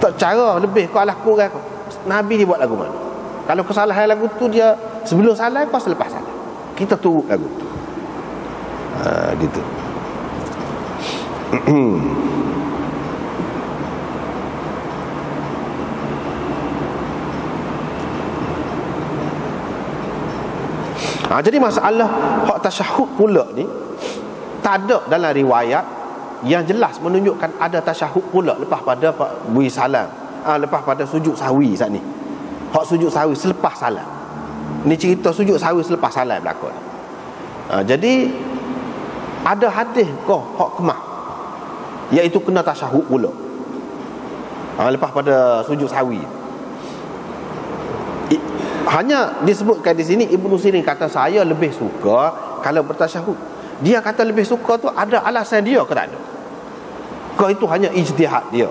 Tak cara lebih kau alah kurang kau, Nabi dia buat lagu mana. Kalau kesalahan lagu tu dia sebelum salam kau selepas salam, kita turut lagu tu. Gitu. Jadi masalah hak tasyahud pula ni tak ada dalam riwayat yang jelas menunjukkan ada tasyahud pula lepas pada bui salam, lepas pada sujud sahwi saat ni. Hak sujud sahwi selepas salam. Ni cerita sujud sahwi selepas salam berlaku. Jadi ada hadis kau hak kemah, iaitu kena tasyahud pula lepas pada sujud sahwi. Hanya disebutkan di sini Ibnu Sirin kata saya lebih suka kalau bertasyahud. Dia kata lebih suka tu ada alasan dia ke tak ada? Ke itu hanya ijtihad dia?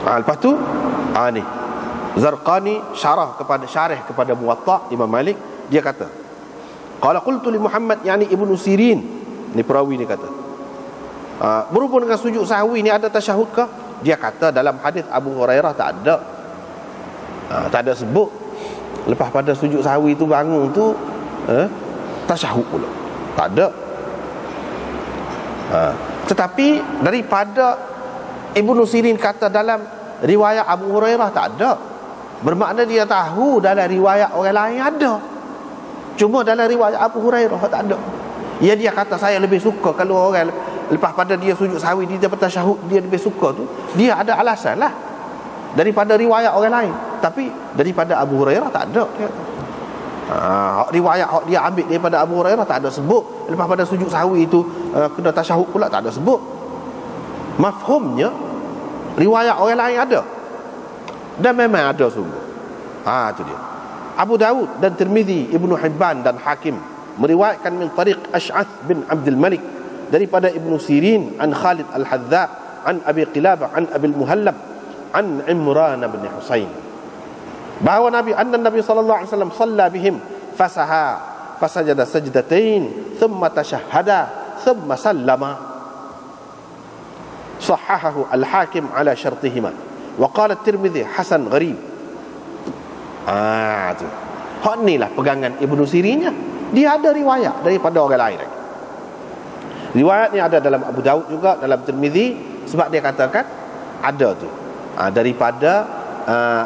Lepas tu ni Zarqani syarah kepada Muwatta Imam Malik, dia kata qala qultu li Muhammad, yani Ibnu Sirin ni perawi ni kata, berhubung dengan sujud sahwi ni ada tasyahud ke? Dia kata dalam hadis Abu Hurairah tak ada. Tak ada sebut lepas pada sujud sahwi tu bangun tu tasyahud pula. Tak ada. Tetapi daripada Ibnu Sirin kata dalam riwayat Abu Hurairah tak ada, bermakna dia tahu dalam riwayat orang lain ada. Cuma dalam riwayat Abu Hurairah tak ada. Dia kata saya lebih suka kalau orang lepas pada dia sujud sahwi dia bertasyahud, dia lebih suka tu, dia ada alasan lah daripada riwayat orang lain. Tapi daripada Abu Hurairah tak ada. Riwayat dia ambil daripada Abu Hurairah tak ada sebut lepas pada sujud sahwi itu kena tasyahud pula, tak ada sebut. Mafhumnya riwayat orang lain ada, dan memang ada sungguh. Itu dia. Abu Dawud dan Tirmizi, Ibnu Hibban dan Hakim meriwayatkan min tariq Ash'ath bin Abdul Malik daripada Ibnu Sirin an Khalid al-Hadza an Abi Qilabah an Abi al-Muhallab an Imran bin Husain bahawa Nabi sallallahu alaihi wasallam shalla bihim fasaha fasajada sajdatain thumma tashahhada thumma sallama. Sahahahu al-Hakim ala syartihima wa qala at-Tirmidzi hasan gharib. Tu. Hak ni lah pegangan Ibnu Sirinnya. Dia ada riwayat daripada orang lain lagi. Riwayat ni ada dalam Abu Daud juga, dalam Tirmidzi, sebab dia katakan ada tu. Daripada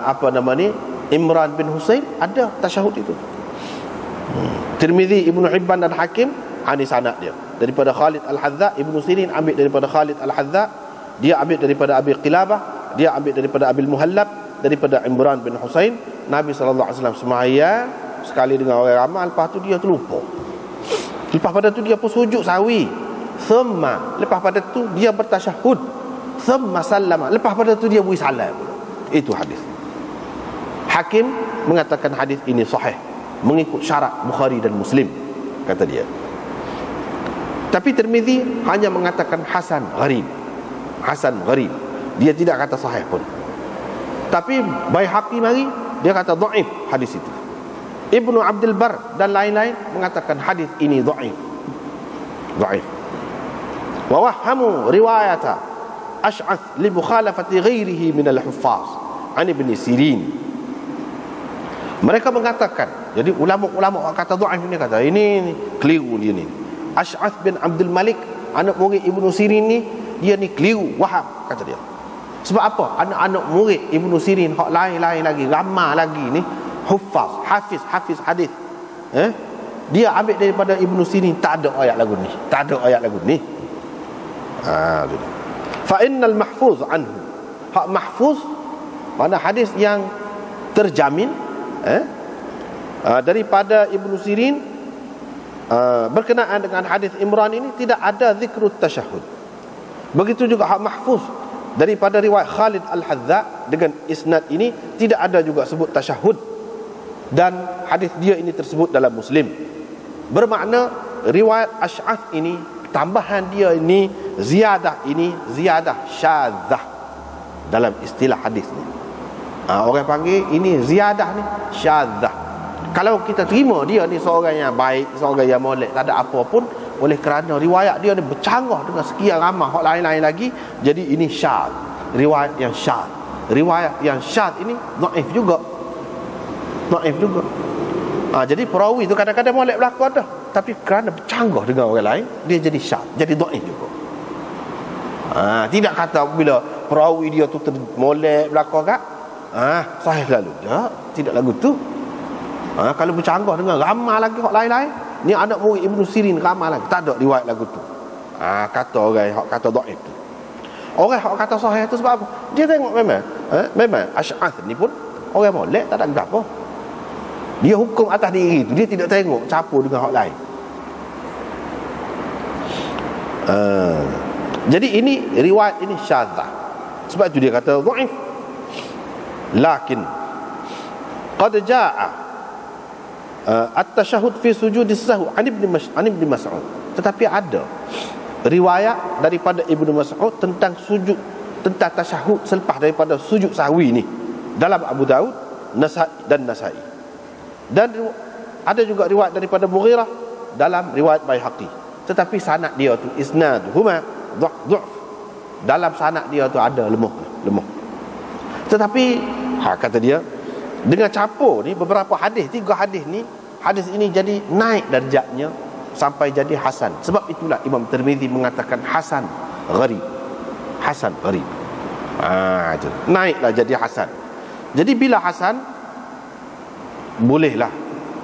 apa nama ni, Imran bin Husain, ada tasyahud itu. Tirmidzi, Ibnu Hibban dan Hakim, ini sanad dia. Daripada Khalid Al-Hadza, Ibnu Sirin ambil daripada Khalid Al-Hadza, dia ambil daripada Abi Qilabah, dia ambil daripada Abil Muhallab, daripada Imran bin Husain. Nabi SAW semaya sekali dengan orang ramai, lepas tu dia terlupa. Lepas pada tu dia pun sujud sawi. Thumma, lepas pada tu dia bertasyahud. Thumma sallama, lepas pada tu dia beri salam. Itu hadis. Hakim mengatakan hadis ini sahih, mengikut syarat Bukhari dan Muslim, kata dia. Tapi Tirmidzi hanya mengatakan hasan gharib. Hasan gharib. Dia tidak kata sahih pun. Tapi Baihaqi mari, dia kata dhaif hadis itu. Ibnu Abdul Bar dan lain-lain mengatakan hadis ini dhaif. Dhaif. Wa wahhamu riwayata Ash'ath li mukhalafati ghairihi min al-huffaz an Ibn Sirin. Mereka mengatakan, jadi ulama-ulama kata dhaif ini, kata ini keliru dia ni. Ash'ath bin Abdul Malik, anak murid Ibnu Sirin ni, dia ni keliru, waham, kata dia. Sebab apa? Anak-anak murid Ibnu Sirin hak lain-lain lagi, ramai lagi ni, huffaz, hafiz hadis. Dia ambil daripada Ibnu Sirin, tak ada ayat lagu ni. Tak ada ayat lagu ni. Fa innal mahfuz anhu. Hak mahfuz mana hadis yang terjamin daripada Ibnu Sirin berkenaan dengan hadis Imran ini tidak ada zikrut tasyahud. Begitu juga hak mahfuz daripada riwayat Khalid Al-Hadza dengan isnad ini tidak ada juga sebut tasyahud, dan hadis dia ini tersebut dalam Muslim. Bermakna riwayat Ash'ath ini, tambahan dia ini, ziyadah syadzah dalam istilah hadis ni. Orang panggil ini ziyadah ni syadzah. Kalau kita terima dia ni seorang yang baik, seorang yang molek, tak ada apa pun, oleh kerana riwayat dia ni bercanggah dengan sekian ramai hak lain-lain lagi, jadi ini syadz, riwayat yang syadz. Riwayat yang syadz ini dhaif juga. Jadi perawi tu kadang-kadang molek belakang dah, tapi kerana bercanggah dengan orang lain, dia jadi syadz, jadi dhaif juga. Tidak kata bila perawi dia tu molek belakang kat sahih lalu. Tidak lagu tu. Kalau bercanggah dengan ramai lagi hak lain-lain, ni anak murid Ibnu Sirin ramai lagi, tak ada riwayat lagu tu. Kata orang hak kata dhaif tu. Orang hak kata sahih tu sebab apa? Dia tengok memang Ash'ath ni pun orang molek, tak ada apa. Dia hukum atas diri tu, dia tidak tengok campur dengan hak lain. Jadi ini riwayat ini syadzah. Sebab itu dia kata dhaif. Lakin qad jaa'a at-tasyahud fi sujudis sahwi an Ibn Mas'ud. Tetapi ada riwayat daripada Ibnu Mas'ud tentang sujud, tentang tasyahud selepas daripada sujud sahwi ni, dalam Abu Daud, Nasai. Dan ada juga riwayat daripada Mughirah dalam riwayat Baihaqi. Tetapi sanad dia tu isnaduhuma dha'f. Dalam sanad dia tu ada lemah. Tetapi kata dia, dengan campur ni beberapa hadis, 3 hadis ni, hadis ini jadi naik darjatnya sampai jadi hasan. Sebab itulah Imam Tirmidzi mengatakan hasan gharib. Naiklah jadi hasan. Jadi bila hasan, bolehlah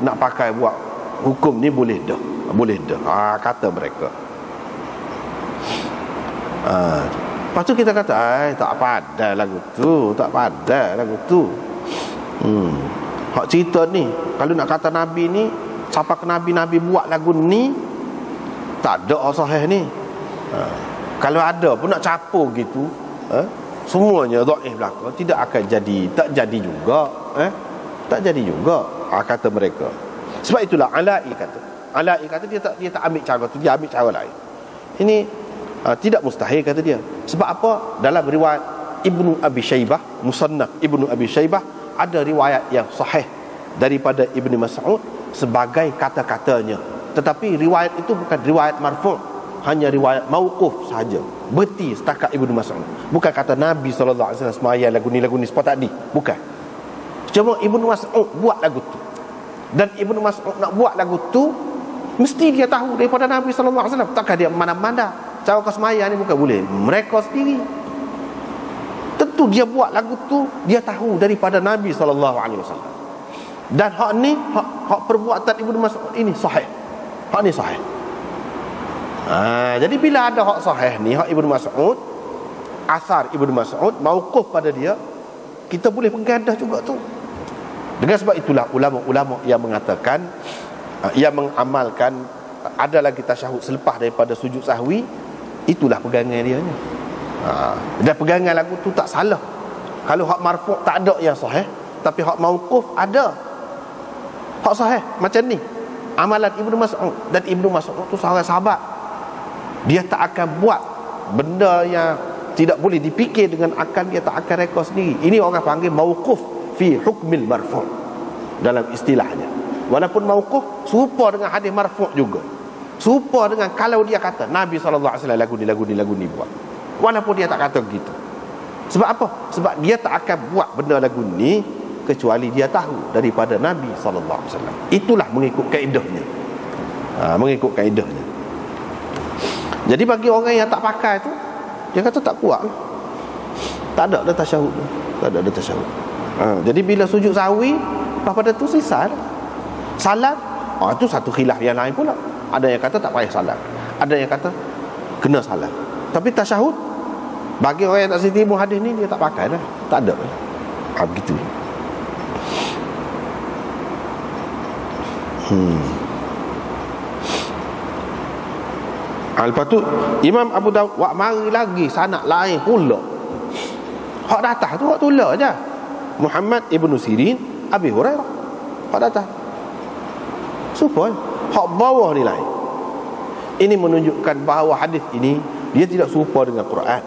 nak pakai buat hukum ni, boleh dah. Kata mereka. Lepas tu kita kata tak pandai lagu tu. Hak cerita ni, kalau nak kata Nabi ni, siapa ke Nabi buat lagu ni, tak ada sahih ni. Kalau ada pun nak capur gitu, semuanya dhaif belaka, tidak akan jadi, tak jadi juga, kata mereka. Sebab itulah Ala'i kata dia tak ambil cara tu, dia ambil cara lain. Ini tidak mustahil, kata dia. Sebab apa? Dalam riwayat Ibnu Abi Syaibah, Musannaf Ibnu Abi Syaibah, ada riwayat yang sahih daripada Ibnu Mas'ud sebagai kata-katanya. Tetapi riwayat itu bukan riwayat marfu', hanya riwayat mauquf sahaja. Berhenti setakat Ibnu Mas'ud. Bukan kata Nabi SAW semaya lagu ni seperti tadi. Bukan. Cuma Ibnu Mas'ud buat lagu tu. Dan Ibnu Mas'ud nak buat lagu tu, mesti dia tahu daripada Nabi SAW. Takkan dia mana-mana cara kau semaya ni bukan boleh. Mereka sendiri. Tentu dia buat lagu tu, dia tahu daripada Nabi SAW. Dan hak ni, hak perbuatan Ibnu Mas'ud ini sahih. Hak ni sahih. Jadi bila ada hak sahih ni, hak Ibnu Mas'ud, asar Ibnu Mas'ud mauquf pada dia, kita boleh penggadah juga tu. Dengan sebab itulah ulama-ulama yang mengatakan, yang mengamalkan ada lagi tasyahud selepas daripada sujud sahwi, itulah pegangan dia ni. Dan pegangan lagu tu tak salah. Kalau hak marfu' tak ada yang sahih, tapi hak mauquf ada. Hak sahih macam ni, amalan Ibnu Mas'ud. Dan Ibnu Mas'ud tu seorang sahabat. Dia tak akan buat benda yang tidak boleh dipikir dengan akal, dia tak akan reka sendiri. Ini orang panggil mauquf fi hukmil marfu' dalam istilahnya. Walaupun mauquf serupa dengan hadis marfu' juga. Serupa dengan kalau dia kata Nabi SAW lagu ni buat. Walaupun dia tak kata begitu. Sebab apa? Sebab dia tak akan buat benda lagu ni kecuali dia tahu daripada Nabi SAW. Itulah mengikut kaedahnya. Mengikut kaedahnya. Jadi bagi orang yang tak pakai tu, dia kata tak kuat. Tak ada dah tasyahud tu. Tak ada dah tasyahud. Jadi bila sujud sahwi, pada tu selesai. Salat, itu satu khilaf yang lain pula. Ada yang kata tak payah salat, ada yang kata kena salat. Tapi tasyahud, bagi orang yang tak setimu hadis ni, dia tak pakai dah. Tak ada. Begitu. Lepas tu Imam Abu Dawud wak mari lagi sanad lain pula. Hak datang tu hak tula aja. Muhammad ibnu Sirin, Abi Hurairah. Hak datang. Supaya hak bawah ni lain. Ini menunjukkan bahawa hadis ini dia tidak serupa dengan Quran.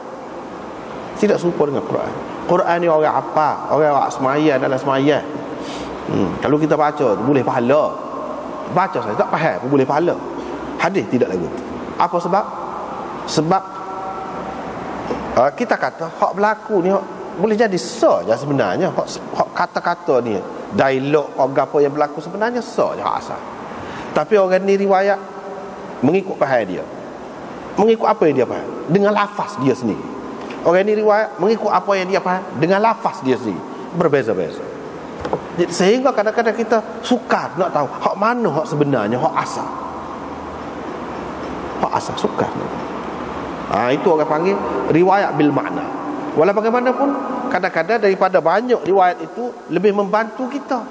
Tidak serupa dengan Quran. Quran ni orang apa? Orang semaya dalam semaya. Kalau kita baca boleh pahala. Baca saya tak faham boleh pahala. Hadis tidak lagu. Apa sebab? Sebab kita kata hak berlaku ni boleh jadi saja sebenarnya. Hak kata-kata ni, dialog apa yang berlaku sebenarnya saja hak asal. Tapi orang ni riwayat mengikut faham dia. Mengikut apa yang dia faham, dengan lafaz dia sendiri. Orang ni riwayat mengikut apa yang dia faham dengan lafaz dia sendiri. Berbeza-beza. Sehingga kadang-kadang kita sukar nak tahu hak mana hak sebenarnya, hak asal. Hak asal sukar. Itu orang panggil riwayat bil makna. Walau bagaimanapun, kadang-kadang daripada banyak riwayat itu lebih membantu kita,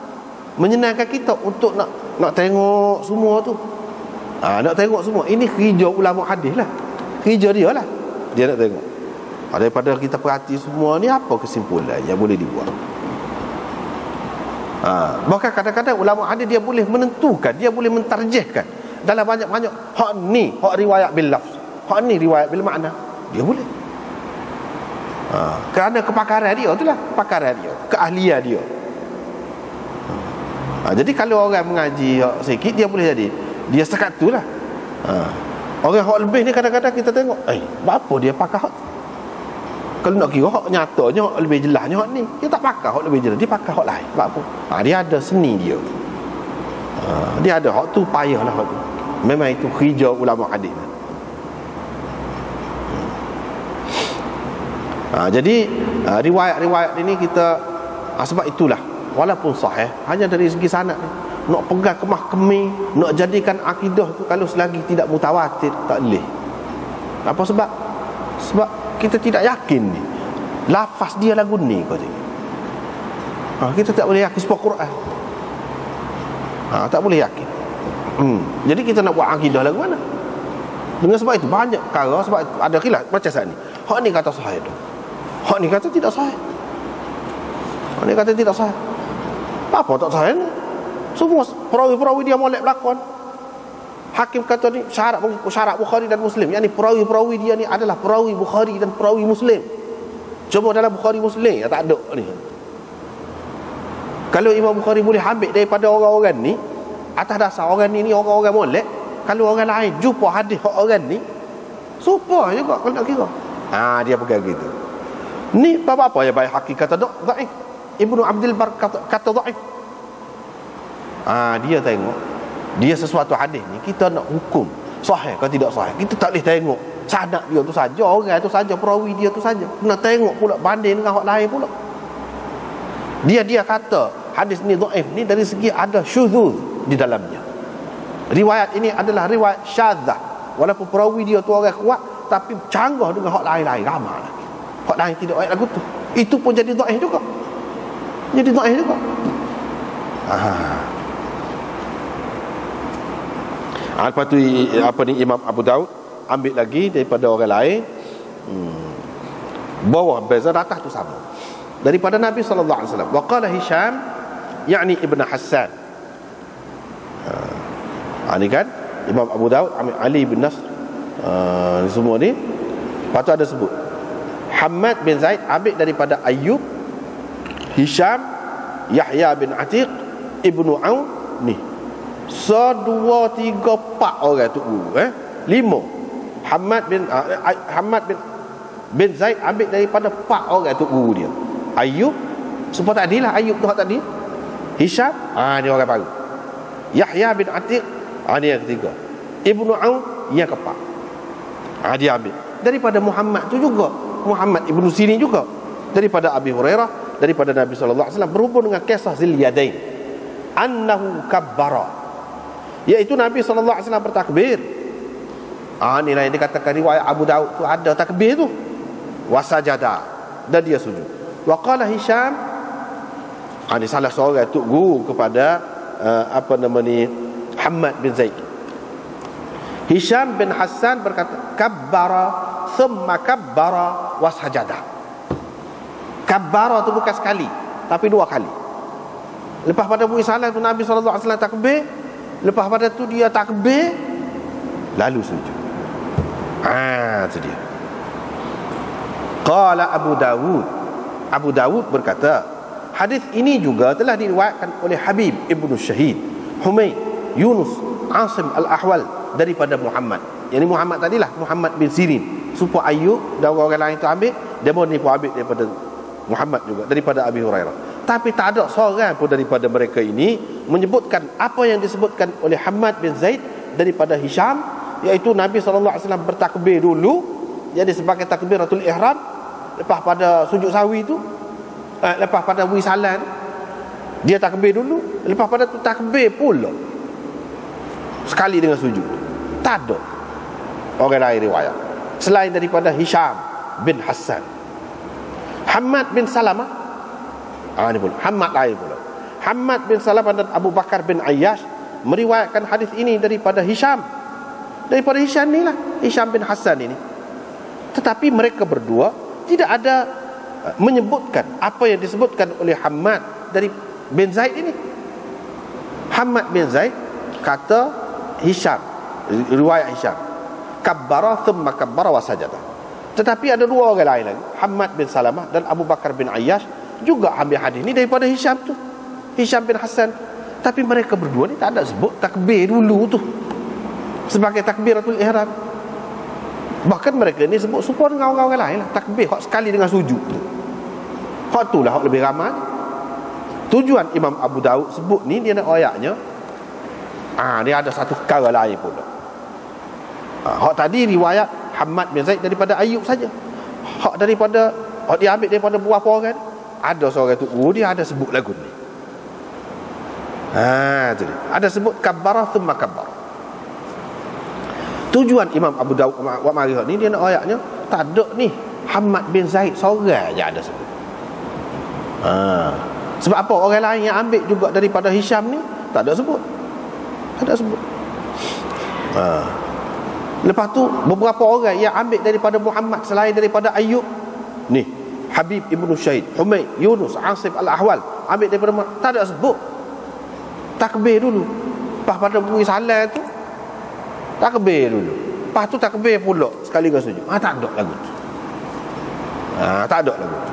menyenangkan kita untuk nak tengok semua tu. Nak tengok semua. Ini kerja ulama hadis lah. Kerja dia lah. Dia nak tengok. Daripada kita perhati semua ni, apa kesimpulan yang boleh dibuat. Bahkan kadang-kadang ulama hadis dia boleh menentukan, dia boleh mentarjihkan dalam banyak-banyak hak ni hak riwayat bil lafz, hak ni riwayat bil makna. Dia boleh. Kerana kepakaran dia itulah, kepakaran dia, keahlian dia. Jadi kalau orang mengaji sikit, dia boleh jadi dia sekat tu lah. Orang hak lebih ni kadang-kadang kita tengok, apa dia pakar hak. Kalau nak kira hak nyatanya, hak lebih jelasnya hak ni, dia tak pakar hak lebih jelas, dia pakar hak lain. Sebab apa? Dia ada seni dia. Dia ada hak tu, payahlah hak tu. Memang itu kerja ulama hadis. Jadi riwayat-riwayat ini kita sebab itulah walaupun sahih, hanya dari segi sanad ni, nak pegang kemah kemi, nak jadikan akidah tu kalau selagi tidak mutawatir tak boleh. Apa sebab? Sebab kita tidak yakin ni lafaz dia lagu ni kau tengok. Kita tak boleh yakin sebab Quran. Tak boleh yakin. Jadi kita nak buat akidah lagu mana? Dengan sebab itu banyak perkara, sebab itu ada khilaf macam saat ni. Hak ni kata sahih tu, hak ni kata tidak sahih. Hak ni kata tidak sahih. Apa tak sahih ni? Semua perawi-perawi dia molek berlakon. Hakim kata ni syarat Bukhari dan Muslim. Yang ni perawi-perawi dia ni adalah perawi Bukhari dan perawi Muslim. Cuma dalam Bukhari Muslim yang tak ada ni. Kalau Imam Bukhari boleh ambil daripada orang-orang ni, atas dasar orang ni orang-orang molek, kalau orang lain jumpa hadis orang ni, serupa juga kalau nak kira. Dia pegang gitu. Ni apa yang baik hakikat kata dhaif. Ibnu Abdul Bar kata dhaif. Dia tengok dia sesuatu hadis ni kita nak hukum sahih ke tidak sahih. Kita tak boleh tengok sanad dia tu saja, orang tu saja, perawi dia tu saja. Kena tengok pula banding dengan orang lain pula. Dia kata hadis ni dhaif ni dari segi ada syuzuz di dalamnya. Riwayat ini adalah riwayat syadzah. Walaupun perawi dia tu orang kuat, tapi canggah dengan hak lain-lain ramai lagi. Hak lain tidak baik lagu tu. Itu pun jadi dhaif juga. Jadi dhaif juga. Lepas tu Imam Abu Daud ambil lagi daripada orang lain. Bawah beza, atas tu sama. Daripada Nabi sallallahu alaihi wasallam. Wa qala Hisham yakni Ibn Hassan. Ini kan Imam Abu Daud ambil Ali bin Nasr. Semua ni. Lepas tu ada sebut Hammad bin Zaid ambil daripada Ayyub, Hisham, Yahya bin Atiq, Ibnu Aun. Ni 1, 2, 3, 4 orang tu 5. Hammad bin Zaid ambil daripada 4 orang tu guru dia. Ayyub, sebab tadi lah Ayyub tu hak tadi. Hisham, ni orang baru. Yahya bin Atiq, ni yang ketiga. Ibnu Aun yang keempat. Dia ambil daripada Muhammad tu juga, Muhammad Ibnu Sirin juga, daripada Abi Hurairah, daripada Nabi sallallahu alaihi wasallam, berhubung dengan kisah Zil Yadain, annahu kabbara, iaitu Nabi sallallahu alaihi wasallam bertakbir. Inilah yang dikatakan riwayat Abu Daud tu ada takbir tu. Wasajada, dan dia sujud. Wa qala Hisham, ini salah seorang tok guru kepada Hammad bin Zaid. Hisham bin Hassan berkata kabbara thumma kabbara wasajada. Kabbara tu bukan sekali, tapi 2 kali. Lepas pada bui salam tu Nabi sallallahu alaihi wasallam takbir, lepas pada tu dia takbir lalu sujud. Itu dia. Qala Abu Dawud berkata, hadis ini juga telah diriwayatkan oleh Habib Ibnu Syahid, Humaid, Yunus, Asim Al-Ahwal daripada Muhammad. Yang ni Muhammad tadilah, Muhammad bin Sirin. Supaya Ayyub dan orang lain tu ambil, dia pun ni pun ambil daripada Muhammad juga, daripada Abi Hurairah. Tapi tak ada seorang pun daripada mereka ini menyebutkan apa yang disebutkan oleh Hammad bin Zaid daripada Hisham, iaitu Nabi sallallahu alaihi wasallam bertakbir dulu, jadi sebagai takbiratul ihram, lepas pada sujud sawi tu, lepas pada wisalan dia takbir dulu, lepas pada tu takbir pula sekali dengan sujud. Tak ada orang lain riwayat selain daripada Hisham bin Hassan. Hammad bin Salamah, ini pula Hammad lain pula. Hammad bin Salamah dan Abu Bakar bin Ayyash meriwayatkan hadis ini daripada Hisham. Daripada Hisham ni lah, Hisham bin Hassan ini. Tetapi mereka berdua tidak ada menyebutkan apa yang disebutkan oleh Hammad dari bin Zaid ini. Hammad bin Zaid kata Hisham, riwayat Hisham, kabbara thumma kabbara wa sajada. Tetapi ada 2 orang lain lagi, Hammad bin Salamah dan Abu Bakar bin Ayyash, juga ambil hadis ni daripada Hisham tu, Hisham bin Hassan. Tapi mereka berdua ni tak ada sebut takbir dulu tu sebagai takbiratul ihram. Bahkan mereka ni sebut serupa dengan orang-orang lain lah, takbir hak sekali dengan sujud tu. Hak tu lah hak lebih ramai. Tujuan Imam Abu Daud sebut ni, dia nak ayatnya dia ada satu perkara lain pula. Hak tadi riwayat Hammad bin Zaid daripada Ayyub saja. Hak dia ambil daripada beberapa orang, ada seorang tu dia ada sebut lagu ni. Tu dia. Ada sebut kabbara thumma kabbara. Tujuan Imam Abu Daud wa Marihah ni, dia nak ayatnya tak ada ni Hammad bin Zaid seorang je ada sebut. Sebab apa? Orang lain yang ambil juga daripada Hisham ni tak ada sebut. Tak ada sebut. Lepas tu beberapa orang yang ambil daripada Muhammad selain daripada Ayyub ni, Habib Ibnu Syahid, Humaid, Yunus, Asim Al-Ahwal, ambil daripada tak ada sebut takbir dulu. Lepas pada bui salam tu takbir dulu, lepas tu takbir pula sekali dengan sujud. Tak ada lagu tu. Tak ada lagu tu.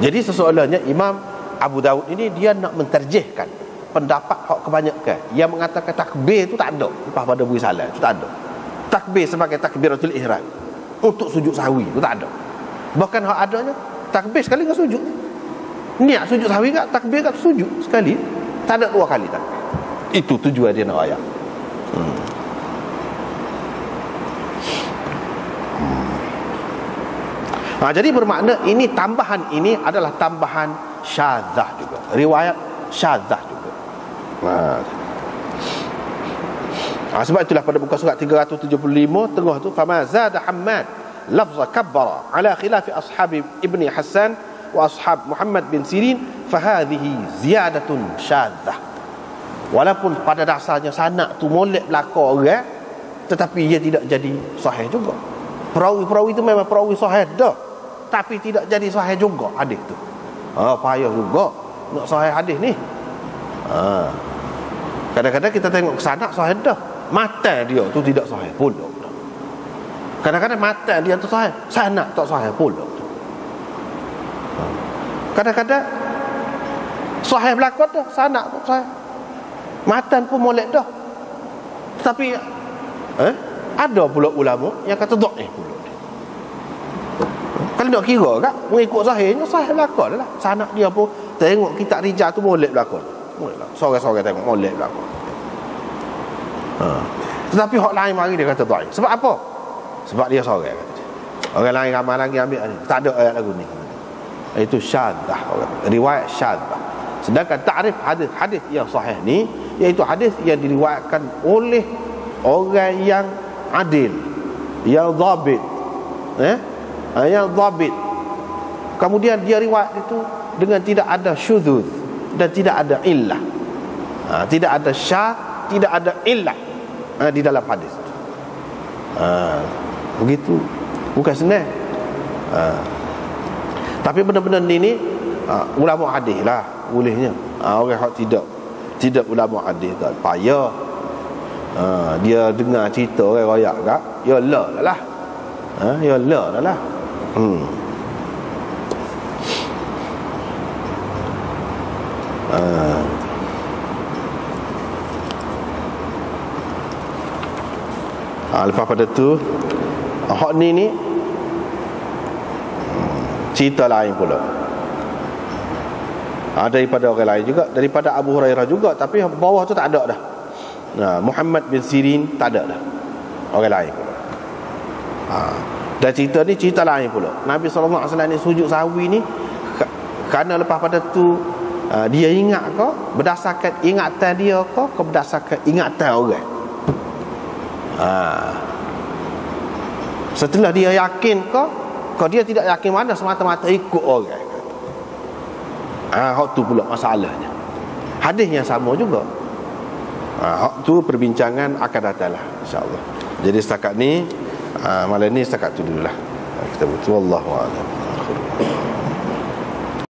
Jadi sesoalannya Imam Abu Daud ini dia nak menterjihkan pendapat hak kebanyakan yang mengatakan takbir tu tak ada lepas pada beri salam, tu tak ada. Takbir sebagai takbiratul ihram untuk sujud sahwi tu tak ada. Bahkan hak adanya takbir sekali dengan sujud. Niat sujud sahwi kat takbir kat sujud sekali, tak ada dua kali takbir. Itu tujuan dia nak ayat. Jadi bermakna ini tambahan ini adalah tambahan syadzah juga, riwayat syadzah juga. Sebab itulah pada muka surat 375 tengah tu, fama zada Hammad lafza kabbara ala khilafi ashabi Ibni Hassan wa ashab Muhammad bin Sirin fahadhihi ziyadatun syadzah. Walaupun pada dasarnya sanak tu molek belaka orang, tetapi ia tidak jadi sahih juga. Perawi-perawi itu memang perawi sahih dah, tapi tidak jadi sahih juga hadis tu. Payah juga nak sahih hadis ni. Kadang-kadang kita tengok sanak sahih dah, matan dia tu tidak sahih pula. Kadang-kadang matan dia tu sahih, sanak tak sahih pula. Kadang-kadang sahih belakang dah, sanak pun sahih, matan pun molek dah, tapi ada pula ulama yang kata dhaif pula. Kalau nak kira kan mengikut zahirnya sahih belakang lah. Sanak dia pun tengok kitab rijal tu molek belakang. Sore-sore tengok molek belakang. Tetapi hak lain mari dia kata dhaif. Sebab apa? Sebab dia sore kata. Orang lain ramai lagi ambil ni. Tak ada ayat lagu ni. Itu syadzah, riwayat syadzah. Sedangkan takrif hadis yang sahih ni iaitu hadis yang diriwayatkan oleh orang yang adil, yang dhabit, yang dhabit. Kemudian dia riwayat itu dengan tidak ada syudzuz dan tidak ada illah. Tidak ada syadz, tidak ada illah di dalam hadis. Begitu. Bukan senang. Tapi benda-benda ni ulama hadis lah bolehnya. Orang hak tidak ulama hadis tak payah. Dia dengar cerita orang royak kat, ya lah. Ya lah. Lepas pada tu hak ni cerita lain pula. Daripada orang lain juga, daripada Abu Hurairah juga, tapi bawah tu tak ada dah. Muhammad bin Sirin tak ada dah. Orang lain pula. Dan cerita ni cerita lain pula. Nabi SAW ni sujud sahwi ni kerana lepas pada tu dia ingat ke berdasarkan ingatan dia ke berdasarkan ingatan orang. Setelah dia yakin ke dia tidak yakin, mana semata-mata ikut orang. Hak tu pula masalahnya. Hadis yang sama juga. Hak tu perbincangan akan datanglah insya-Allah. Jadi setakat ni malam ni setakat tu dululah. Kita betul wallahu a'lam.